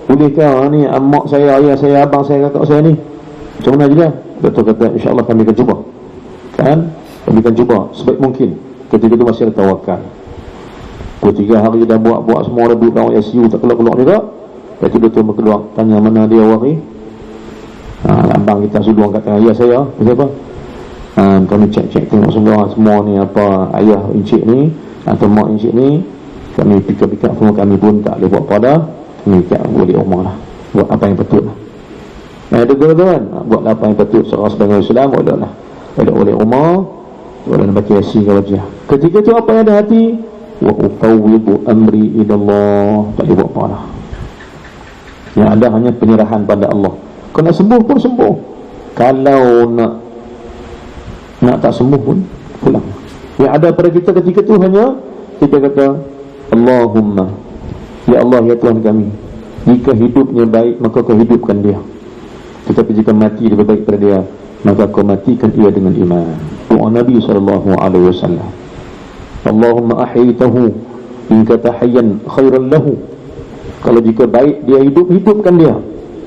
Speaker 1: Bolehkah ni mak saya, ayah saya, abang saya, kakak saya ni, macam mana juga? Doktor kata, insya-Allah kami akan cuba. Kan? Kami akan cuba sebaik mungkin. Ketika itu masih ada tawakal. 2-3 hari dah buat semua, dah duduk dalam ICU, tak keluar-keluar juga. Lepas itu doktor berkeluar, tanya mana dia wari. Abang kita sudah angkat tangan, ayah saya, siapa? Kami cek tengok semua ni apa, ayah encik ni atau mak encik ni, kami pikir-pikir semua, kami pun tak boleh buat apa dah. Kami tak boleh rumah lah, buat apa yang betul lah. Ada tuan-tuan, buat apa yang betul seorang sebagai Islam, boleh rumah, boleh baca yasin ke wajah. Ketika tu apa yang ada hati, wa ufawwidu amri ila Allah, tak boleh buat apa lah. Yang ada hanya penyerahan pada Allah. Kalau nak sembuh pun sembuh, kalau nak tak sembuh pun pulang. Yang ada pada kita ketika tu hanya kita kata Allahumma, ya Allah ya Tuhan kami, jika hidupnya baik maka kau hidupkan dia, tetapi jika mati lebih baik pada dia, maka kau matikan ia dengan iman. Doa Nabi SAW, Allahumma ahyitahu in kata hayyan khairan lahu. Kalau jika baik dia hidup, hidupkan dia.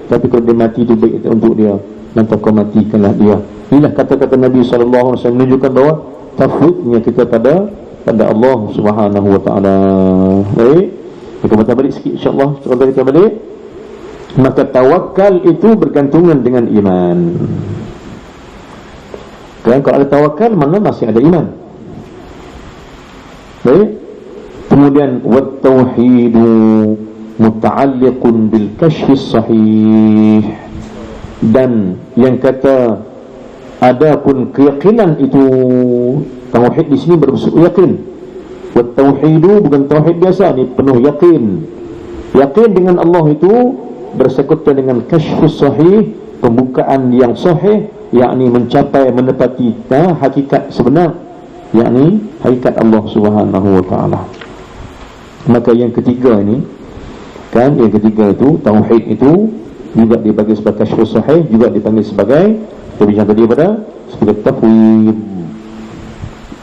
Speaker 1: Tapi kalau dia mati itu baik untuk dia, maka kau matikanlah dia. Inilah kata-kata Nabi SAW menunjukkan bahawa tafwidnya kita pada Allah Subhanahu wa taala. Baik, kita baca balik sikit insya-Allah. Contoh kita balik. Maka tawakal itu bergantungan dengan iman. Dan kalau ada tawakal, mana masih ada iman. Baik. Kemudian wat tauhidu muta'alliqun bil kashfi sahih. Dan yang kata adapun keyakinan itu, tauhid di sini bermaksud yakin. Wat tauhidu bukan tauhid biasa, ni penuh yakin. Yakin dengan Allah itu bersekutu dengan kashfus sahih, pembukaan yang sahih, yakni mencapai menepati hakikat sebenar, yakni hakikat Allah Subhanahu wa taala. Maka yang ketiga ini kan, yang ketiga itu tauhid itu juga dipanggil sebagai kashfus sahih, juga dipanggil sebagai kita bincang tadi pada sebagai tafwid,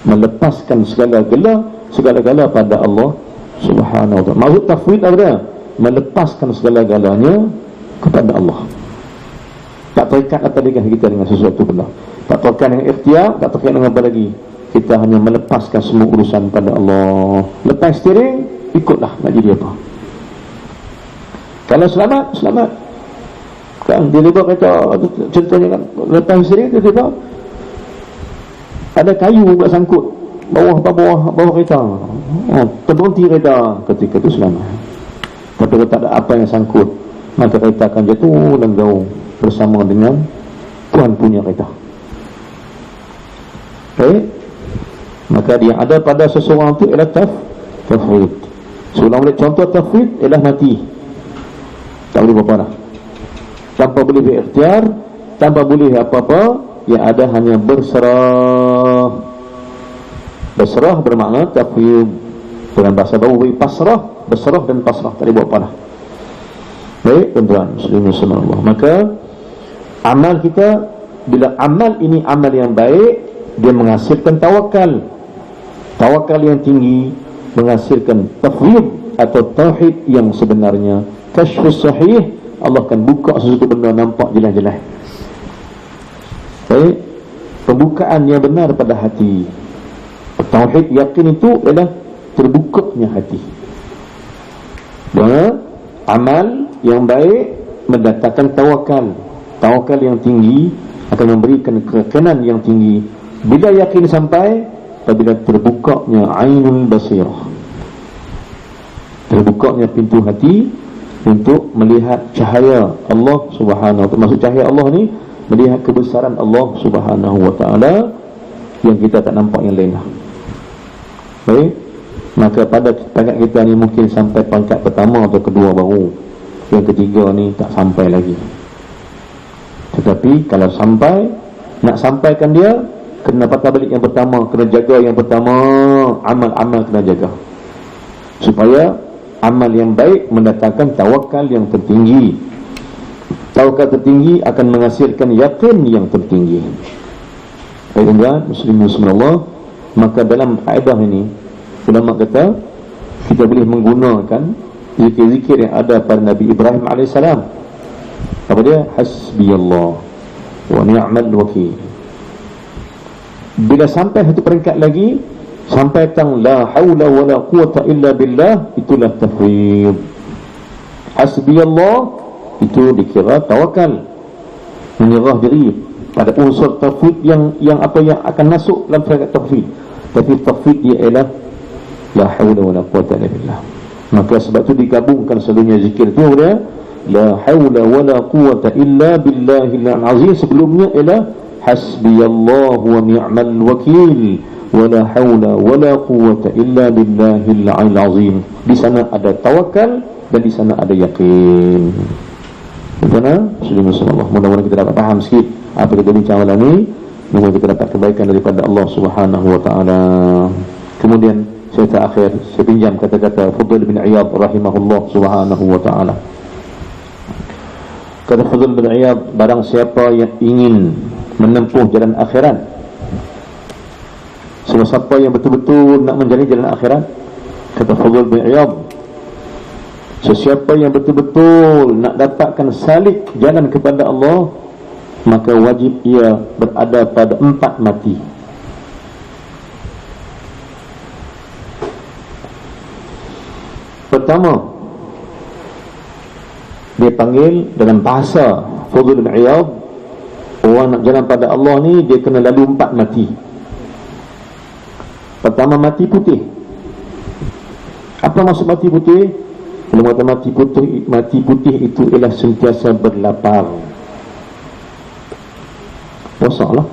Speaker 1: melepaskan segala-gala pada Allah Subhanahu wa taala. Maksud tafwid apa? Melepaskan segala-galanya kepada Allah. Tak terikat dengan kita dengan sesuatu benda, tak terikat dengan ikhtiar, tak terikat dengan apa lagi. Kita hanya melepaskan semua urusan pada Allah. Lepas steering, ikutlah nak jadi apa. Kalau selamat, selamat. Kan dia lepas kereta, contohnya kan, lepas steering tiba-tiba ada kayu pula sangkut bawah kereta. Terberhenti kereta, ketika itu selamat. Tapi kalau tak ada apa yang sangkut, maka kereta akan jatuh dan jauh bersama dengan Tuhan punya kereta. Okay? Maka dia ada pada seseorang itu ialah tafwid. Seorang boleh contoh tafwid ialah mati, tak boleh apa-apa dah, tanpa boleh berikhtiar, tanpa boleh apa-apa. Yang ada hanya berserah. Berserah bermakna tafwid, dalam bahasa baru pasrah. Berserah dan pasrah, tak boleh buat apa dah. Baik tuan-tuan muslimin subhanallah. Maka amal kita, bila amal ini amal yang baik, dia menghasilkan tawakal. Tawakal yang tinggi menghasilkan tafwid atau tauhid yang sebenarnya. Kashfus sahih, Allah akan buka sesuatu benda nampak jelas-jelas. Baik, pembukaan yang benar pada hati. Tauhid yakin itu adalah terbukanya hati. Dan amal yang baik mendatangkan tawakal. Tawakal yang tinggi akan memberikan keyakinan yang tinggi. Bila yakin sampai, apabila terbukanya ainul basirah, terbukanya pintu hati untuk melihat cahaya Allah Subhanahu wa taala. Maksud cahaya Allah ni melihat kebesaran Allah Subhanahu wa taala yang kita tak nampak yang lain lah. Baik. Maka pada pangkat kita ni mungkin sampai pangkat pertama atau kedua baru, yang ketiga ni tak sampai lagi. Tetapi kalau sampai, nak sampaikan dia, kena patah balik yang pertama, kena jaga yang pertama, amal-amal kena jaga, supaya amal yang baik mendatangkan tawakal yang tertinggi. Tawakal tertinggi akan menghasilkan yakin yang tertinggi. Baik-baik muslimin subhanallah. Maka dalam kaedah ini ulama kata kita boleh menggunakan zikir-zikir yang ada pada Nabi Ibrahim AS. Apa dia? Hasbiyallah wa ni'mal wakil. Bila sampai satu peringkat lagi, sampai tang la haula wa la quwata illa billah, itulah tafwid. Hasbiyallah itu dikira tawakal, menyerah diri pada unsur tafwid yang akan masuk dalam peringkat tafwid. Tapi tafwid dia ialah la haula wala quwata illa billah. Maka sebab tu digabungkan selalunya zikir tu dia la haula wala quwata illa billahil azim. Sebelumnya ialah hasbiyallahu wa ni'mal wakil wala haula wala quwata illa billahil azim. Di sana ada tawakal dan di sana ada yakin. Bagaimana? Bismillahirrahmanirrahim. Mudah-mudahan kita dapat faham sikit apa kita bincang malam ni. Mudah-mudahan kita dapat kebaikan daripada Allah Subhanahu wa taala. Kemudian saya terakhir, saya pinjam kata-kata Fudail bin Iyad rahimahullah subhanahu wa ta'ala. Kata Fudail bin Iyad, barang siapa yang ingin menempuh jalan akhirat. Siapa yang betul-betul nak menjalani jalan akhirat, kata Fudhal bin Iyad, sesiapa yang betul-betul nak dapatkan salik jalan kepada Allah, maka wajib ia berada pada 4 mati. Pertama, dia panggil dalam bahasa Fudhal bin Iyad, orang nak jalan pada Allah ni dia kena lalu 4 mati. Pertama, mati putih. Apa maksud mati putih? Kalau kata mati putih itu ialah sentiasa berlapar. Puasa lah.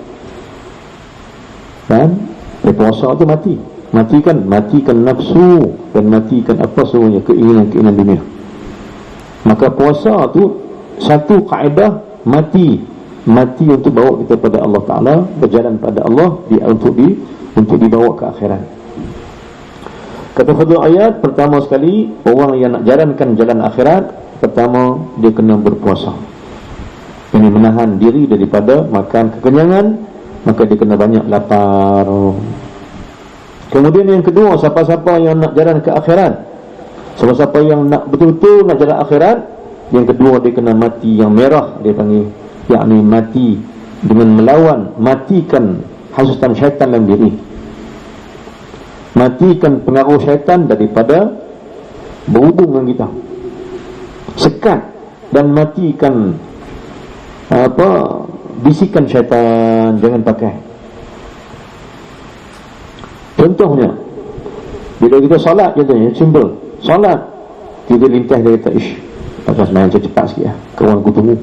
Speaker 1: Dan puasa itu mati. Matikan nafsu dan matikan apa semuanya, keinginan-keinginan dunia. Maka puasa tu satu kaedah mati untuk bawa kita pada Allah Ta'ala, berjalan pada Allah, untuk dibawa ke akhirat. Kata Fudhal ayat, pertama sekali orang yang nak jalankan jalan akhirat, pertama dia kena berpuasa. Ini menahan diri daripada makan kekenyangan, maka dia kena banyak lapar. Kemudian yang kedua, siapa-siapa yang nak jalan ke akhirat, siapa-siapa yang nak betul-betul nak jalan akhirat, yang kedua dia kena mati yang merah, dia panggil, yakni mati dengan melawan, matikan hasutan syaitan dalam diri, matikan pengaruh syaitan daripada berhubung dengan kita, sekat dan matikan bisikan syaitan, jangan pakai. Contohnya, bila kita solat, contohnya simple, solat kita lintas, dia kata, ish, pasal semayang cepat sikit lah, kawan aku tunggu.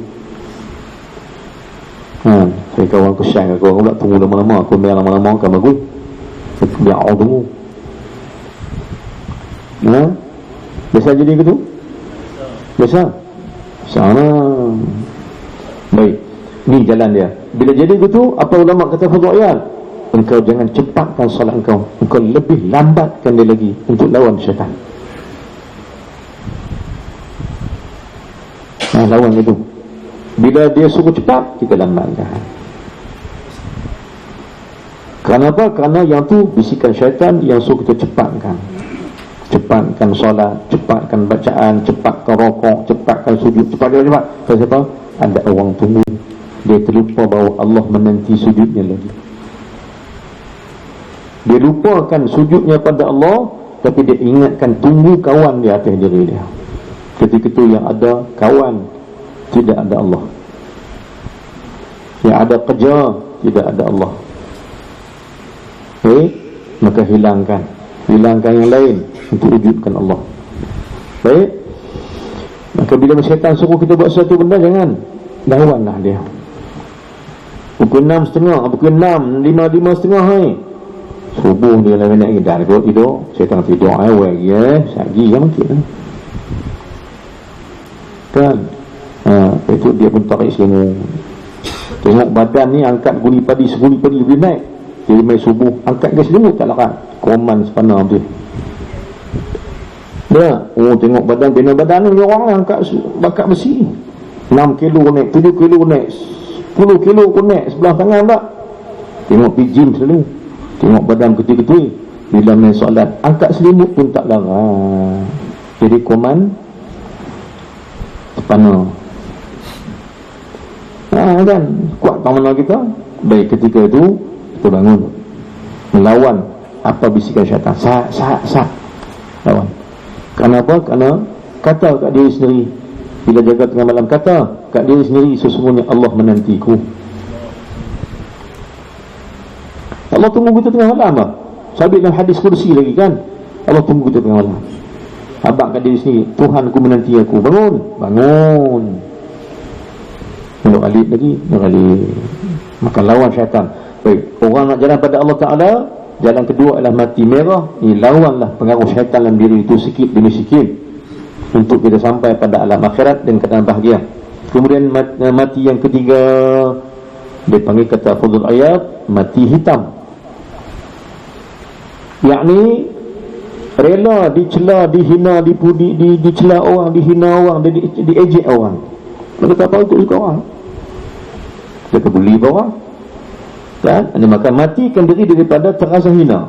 Speaker 1: Saya kawan aku syang, kawan aku pula tunggu lama-lama, aku biar lama-lama kan bagus, biar orang tunggu. Biasa jadi gitu? Biasa? Sana. Baik, ni jalan dia. Bila jadi gitu, apa ulama kata Fudhal ayat, engkau jangan cepatkan solat engkau lebih lambatkan dia lagi untuk lawan syaitan. Lawan itu. Bila dia suruh cepat, kita lambatkan. Kenapa? Kerana yang tu bisikan syaitan yang suruh kita cepatkan solat, cepatkan bacaan, cepatkan rokok, cepatkan sujud, cepat. Kenapa? Ada orang tunggu. Dia terlupa bahawa Allah menanti sujudnya lagi. Dia lupakan sujudnya pada Allah, tapi dia ingatkan tunggu kawan di atas diri dia. Ketika itu yang ada kawan, tidak ada Allah. Yang ada kerja, tidak ada Allah. Maka hilangkan yang lain untuk wujudkan Allah. Baik. Maka bila syaitan suruh kita buat sesuatu benda, jangan lawanlah dia. Pukul 6.30, pukul 6, 5.30, subuh dia lah nak dah tidur, syaitan tidur lagi sagi kan mungkin kan. Itu dia pun tarik selimut. Tengok badan ni, angkat guli padi lebih naik. Jadi main subuh, angkat ke selimut tak larat, koman sepana dia. Tengok badan, bina badan ni orang angkat bakat besi 6 kilo naik, 7 kilo naik, 10 kilo pun naik sebelah tangan tak. Tengok pergi gym selalu, tengok badan kecil-kecil. Bila main solat, angkat selimut pun tak larat. Jadi koman sepana. Kan kuat tak mana kita. Baik, ketika itu kita bangun melawan apa bisikan syaitan. Sat lawan. Kenapa? Kerana kata kat diri sendiri, bila jaga tengah malam, kata kat diri sendiri, sesungguhnya Allah menantiku. Allah tunggu kita tengah malam lah. Sabit dalam hadis kursi lagi kan, Allah tunggu kita tengah malam. Abang kat diri sendiri, Tuhan aku menanti aku. Bangun balik lagi. Maka lawan syaitan. Baik, orang nak jalan pada Allah Ta'ala, jalan kedua adalah mati merah. Ini lawanlah pengaruh syaitan dalam diri itu sikit demi sikit, untuk kita sampai pada alam akhirat dan keadaan bahagia. Kemudian mati yang ketiga, dia panggil kata Fudhal ayat, mati hitam. Yakni rela dicela, dihina, dicela orang, dihina orang, diejek orang. Mereka tak tahu ikut orang. Dia kebuli bawah, kan? Maka matikan diri daripada terasa hina.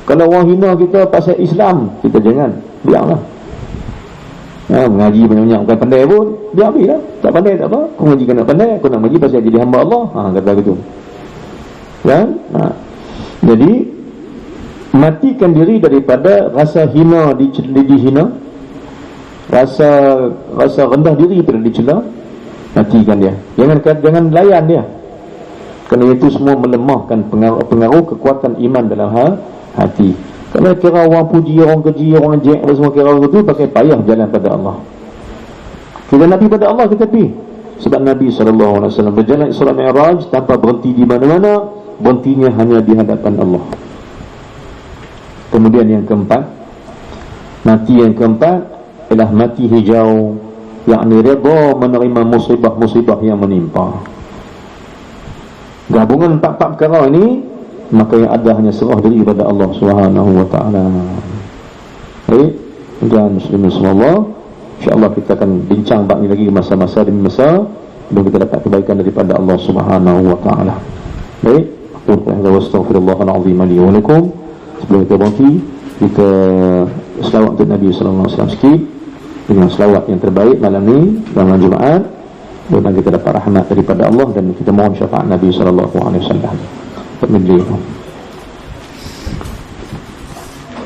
Speaker 1: Kalau orang hina kita pasal Islam, kita jangan, biarlah. Mengaji banyak-banyak bukan pandai pun, biar-biarlah. Tak pandai tak apa, kau mengaji kena pandai, kau nak mengaji pasal jadi hamba Allah, kata gitu, kan? Jadi matikan diri daripada rasa hina dihina, rasa rendah diri pada dicela. Matikan dia, jangan layan dia, kerana itu semua melemahkan pengaruh kekuatan iman dalam hati. Kalau kira orang puji, orang keji, orang jek, apa semua kira itu, pakai payah jalan pada Allah. Kita Nabi pada Allah kita pergi. Sebab Nabi SAW berjalan Isra Mi'raj tanpa berhenti di mana-mana, berhentinya hanya di hadapan Allah. Kemudian yang keempat, mati yang keempat ialah mati hijau, yakni redha menerima musibah-musibah yang menimpa. Gabungan empat-empat perkara ini, maka yang ada hanya serah diri pada Allah Subhanahu wa ta'ala. Baik, tuan muslimin semua, insya-Allah kita akan bincang bab ini lagi masa-masa demi masa sebelum kita dapat kebaikan daripada Allah Subhanahu wa ta'ala. Baik, aku astaghfirullahal azim li wa lakum. Sebelum kita berhenti, kita selawat untuk Nabi sallallahu alaihi wasallam sikit dengan selawat yang terbaik malam ni dalam Jumaat. Dan kita dapat rahmat daripada Allah dan kita mohon syafaat Nabi sallallahu alaihi wasallam.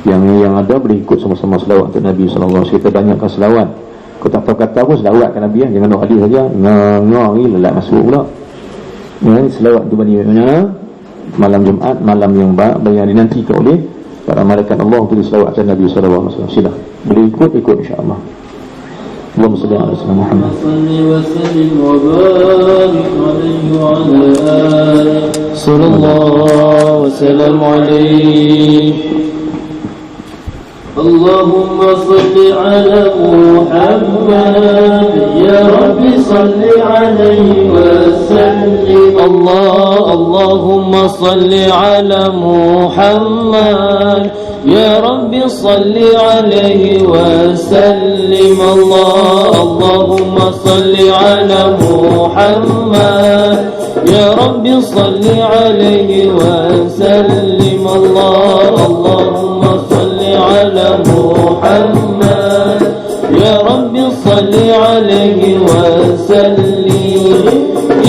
Speaker 1: Yang ada boleh ikut sama-sama selawat untuk Nabi sallallahu alaihi wasallam. Kita banyakkan selawat. Kau tak tahu kata apa, selawatkan Nabi ya. Jangan nak hadis saja. Ngah ni lelak masuk pula. Ya, selawat tu banyaknya malam Jumaat, malam yang yang dinantikan oleh para malaikat Allah untuk selawatkan Nabi sallallahu alaihi wasallam. Sila boleh ikut insya-Allah. اللهم صل على سيدنا محمد صل وسلم وبارك عليه وعلى آله صلى الله وسلم عليه. اللهم صل على محمد يا رب صل عليه وسلم. اللهم صل على محمد يا رب صل عليه وسلم. اللهم صل على محمد يا رب صل عليه وسلم. اللهم صل على محمد يا رب صل عليه وسلم.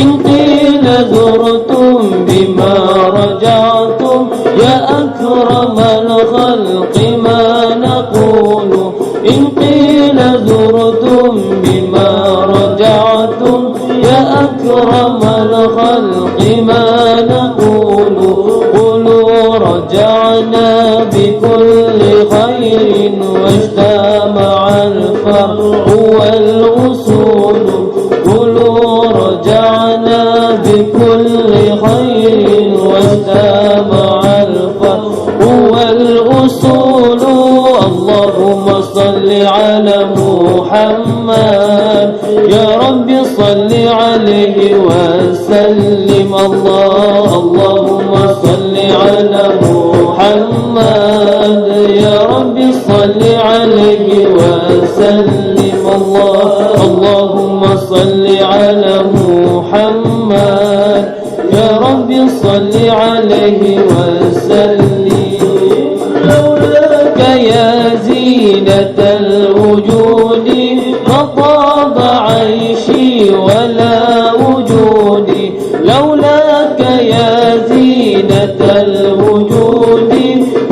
Speaker 1: إن قيل زرتم بما رجعتم يا أكرم الخلق ما نقول. إن قيل زرتم بما رجعتم يا أكرم الخلق ما نقول. قولوا رجعنا بكل خير واجتمع الفرع والأصول. قولوا رجعنا بكل خير واجتمع الفرع والأصول. اللهم صل على محمد يا رب صل عليه وسلم. اللهم صل على محمد يا رب صل عليه وسلم. اللهم صل على محمد يا رب صل عليه وسلم. لولاك يا زينة الوجود ما طاب عيشي ولا وجودي. لولاك يا زينة الوجود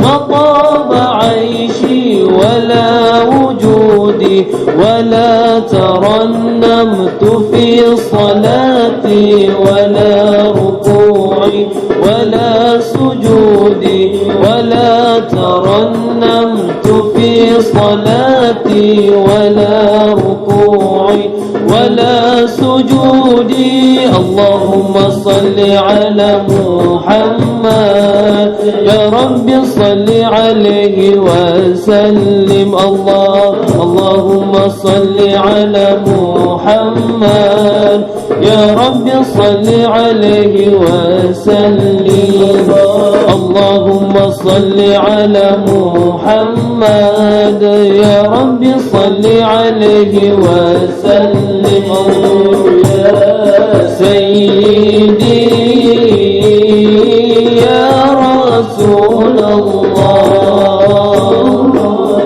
Speaker 1: ما طاب عيشي ولا وجودي. ولا ترنمت في صلاتي ولا ركوعي ولا سجودي. ولا ترنمت في صلاتي ولا ركوعي ولا سجودي. اللهم صل على محمد يا رب صل عليه وسلم. اللهم صل على محمد يا رب صل عليه وسلم. اللهم صل على محمد يا رب صل عليه وسلم. يا سيدي الله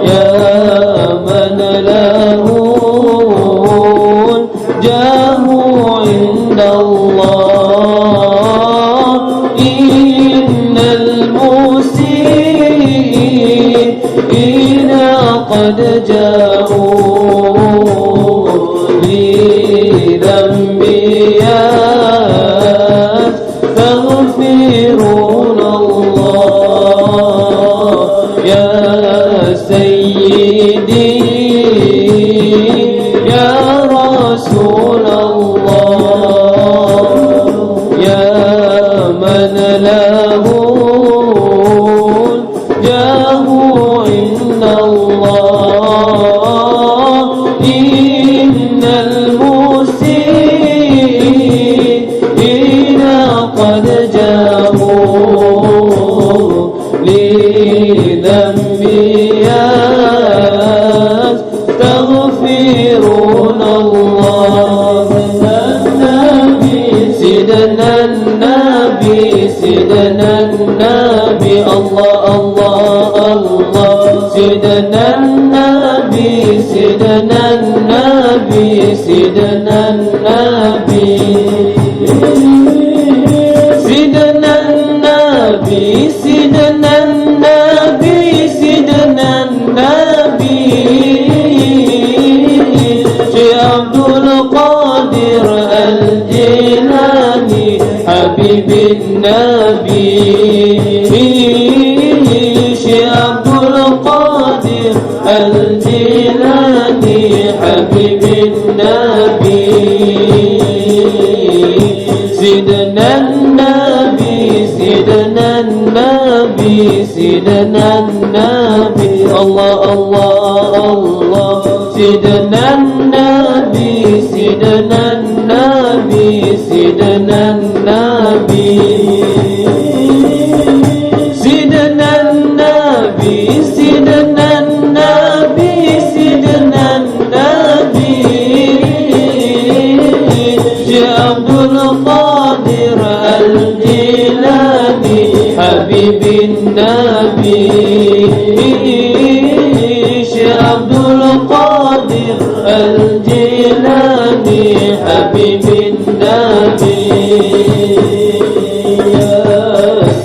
Speaker 1: يا من له الجاه عند الله إن المسيئين قد جاءوا لذنبي يستغفرون الله يا سيدي يا رسول الله يا من له الجاه عند الله إن المسيئين قد جاءوا لذنبي يستغفرون الله سيدنا النبي سيدنا النبي الله الله الله سيدنا النبي سيدنا النبي سيدنا النبي سيدنا النبي سيدنا النبي سيدنا النبي شيخ عبد القادر الجيلاني حبيب النبي شيخ عبد القادر الجيلاني حبيب النبي سيدنا النبي سيدنا النبي سيدنا النبي الله الله الله سيدنا النبي سيدنا النبي سيدنا النبي سيدنا النبي سيدنا النبي سيدنا النبي شيخ عبد القادر الجيلاني حبيب النبي شيخ عبد القادر الجيلاني حبيب النبي يا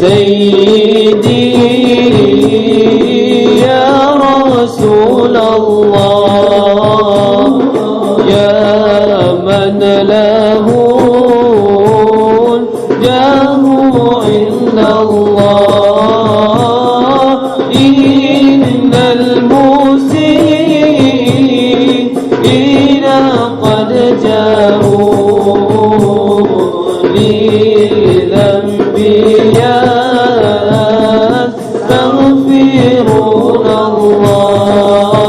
Speaker 1: سيدي يا رسول الله يا من له الجاه عند الله إن المسيئين قد جاءوا لذنبي يستغفرون الله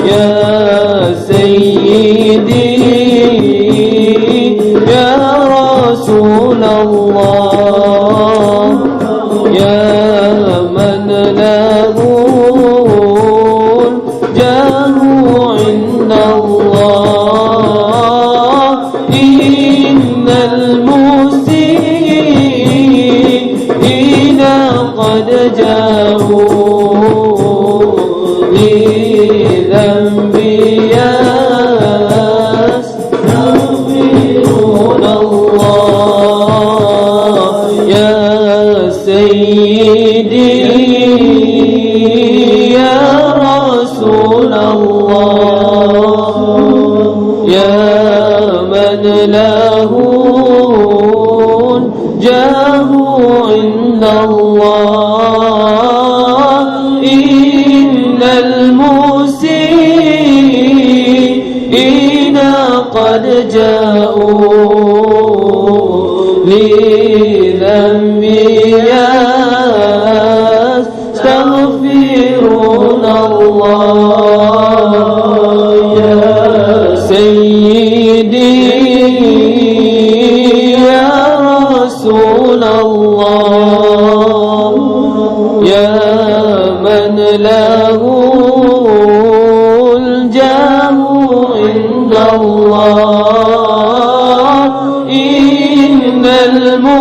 Speaker 1: يا سيدي يا رسول الله يا من له الجاه عند الله إن المسيئين قد جاءوا لذنبي يستغفرون الله يا سيدي يا رسول الله يا من له الجاه عند الله إن المسيئين قد جاءوا لذنبي يستغفرون الله يا سيدي يا رسول الله يا من له الجاه عند الله إن المسيئين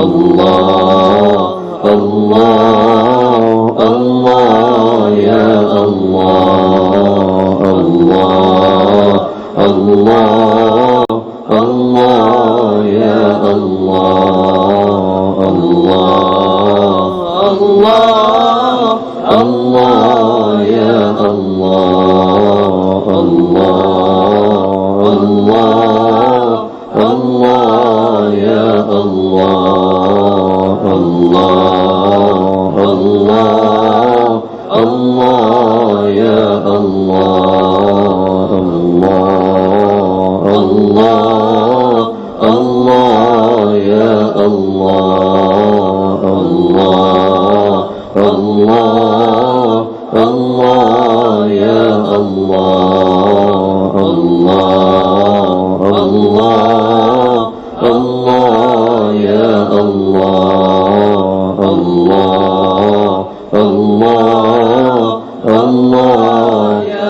Speaker 1: Allah, Allah, Allah, ya Allah, Allah, Allah, Allah, ya Allah, Allah, Allah, Allah, ya Allah, Allah, Allah, Allah, ya Allah, Allah, Allah, Allah, ya Allah, Allah, Allah, Allah, ya Allah, Allah, Allah, Allah, ya Allah, Allah, Allah, Allah, ya Allah, Allah, Allah, Allah, ya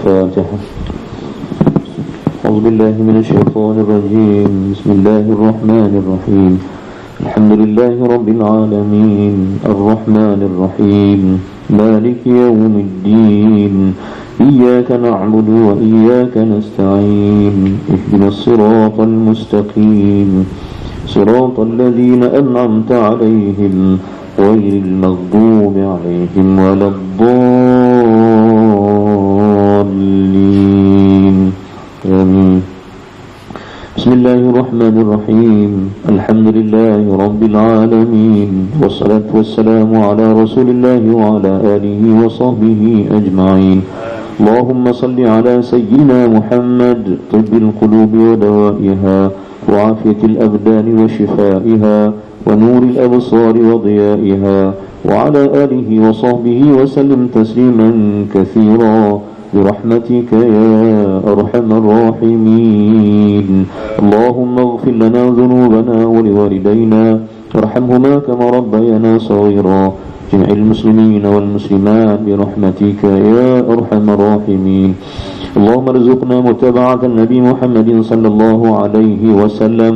Speaker 1: الفاتحة. أعوذ بالله من الشيطان الرجيم. بسم الله الرحمن الرحيم. الحمد لله رب العالمين الرحمن الرحيم مالك يوم الدين إياك نعبد وإياك نستعين اهدنا الصراط المستقيم صراط الذين أنعمت عليهم غير المغضوب عليهم ولا الضالين آمين. بسم الله الرحمن الرحيم. الحمد لله رب العالمين والصلاة والسلام على رسول الله وعلى آله وصحبه أجمعين. اللهم صل على سيدنا محمد طب القلوب ودوائها وعافية الأبدان وشفائها ونور الأبصار وضيائها وعلى آله وصحبه وسلم تسليما كثيرا برحمتك يا أرحم الراحمين. اللهم اغفر لنا ذنوبنا ولوالدينا وارحمهما كما ربيانا صغيرا. جميع المسلمين والمسلمات برحمتك يا أرحم الراحمين. اللهم ارزقنا متابعة النبي محمد صلى الله عليه وسلم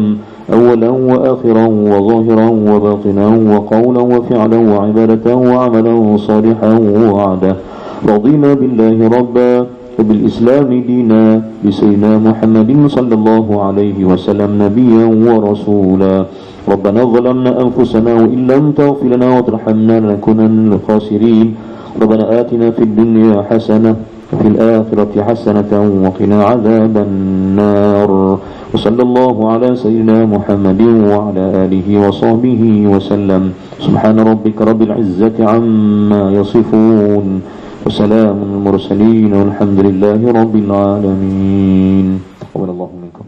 Speaker 1: أولا وآخرا وظاهرا وباطنا وقولا وفعلا وعبادة وعملا صالحا ووعدا. رضينا بالله ربا وبالإسلام دينا بسيدنا محمد صلى الله عليه وسلم نبيا ورسولا. ربنا ظلمنا أنفسنا وإن لم تغفر لنا وترحمنا لنكونن من الخاسرين. ربنا آتنا في الدنيا حسنة وفي الآخرة حسنة وقنا عذاب النار. وصلى الله على سيدنا محمد وعلى آله وصحبه وسلم. سبحان ربك رب العزة عما يصفون وسلام المرسلين والحمد لله رب العالمين. تقبل الله منكم.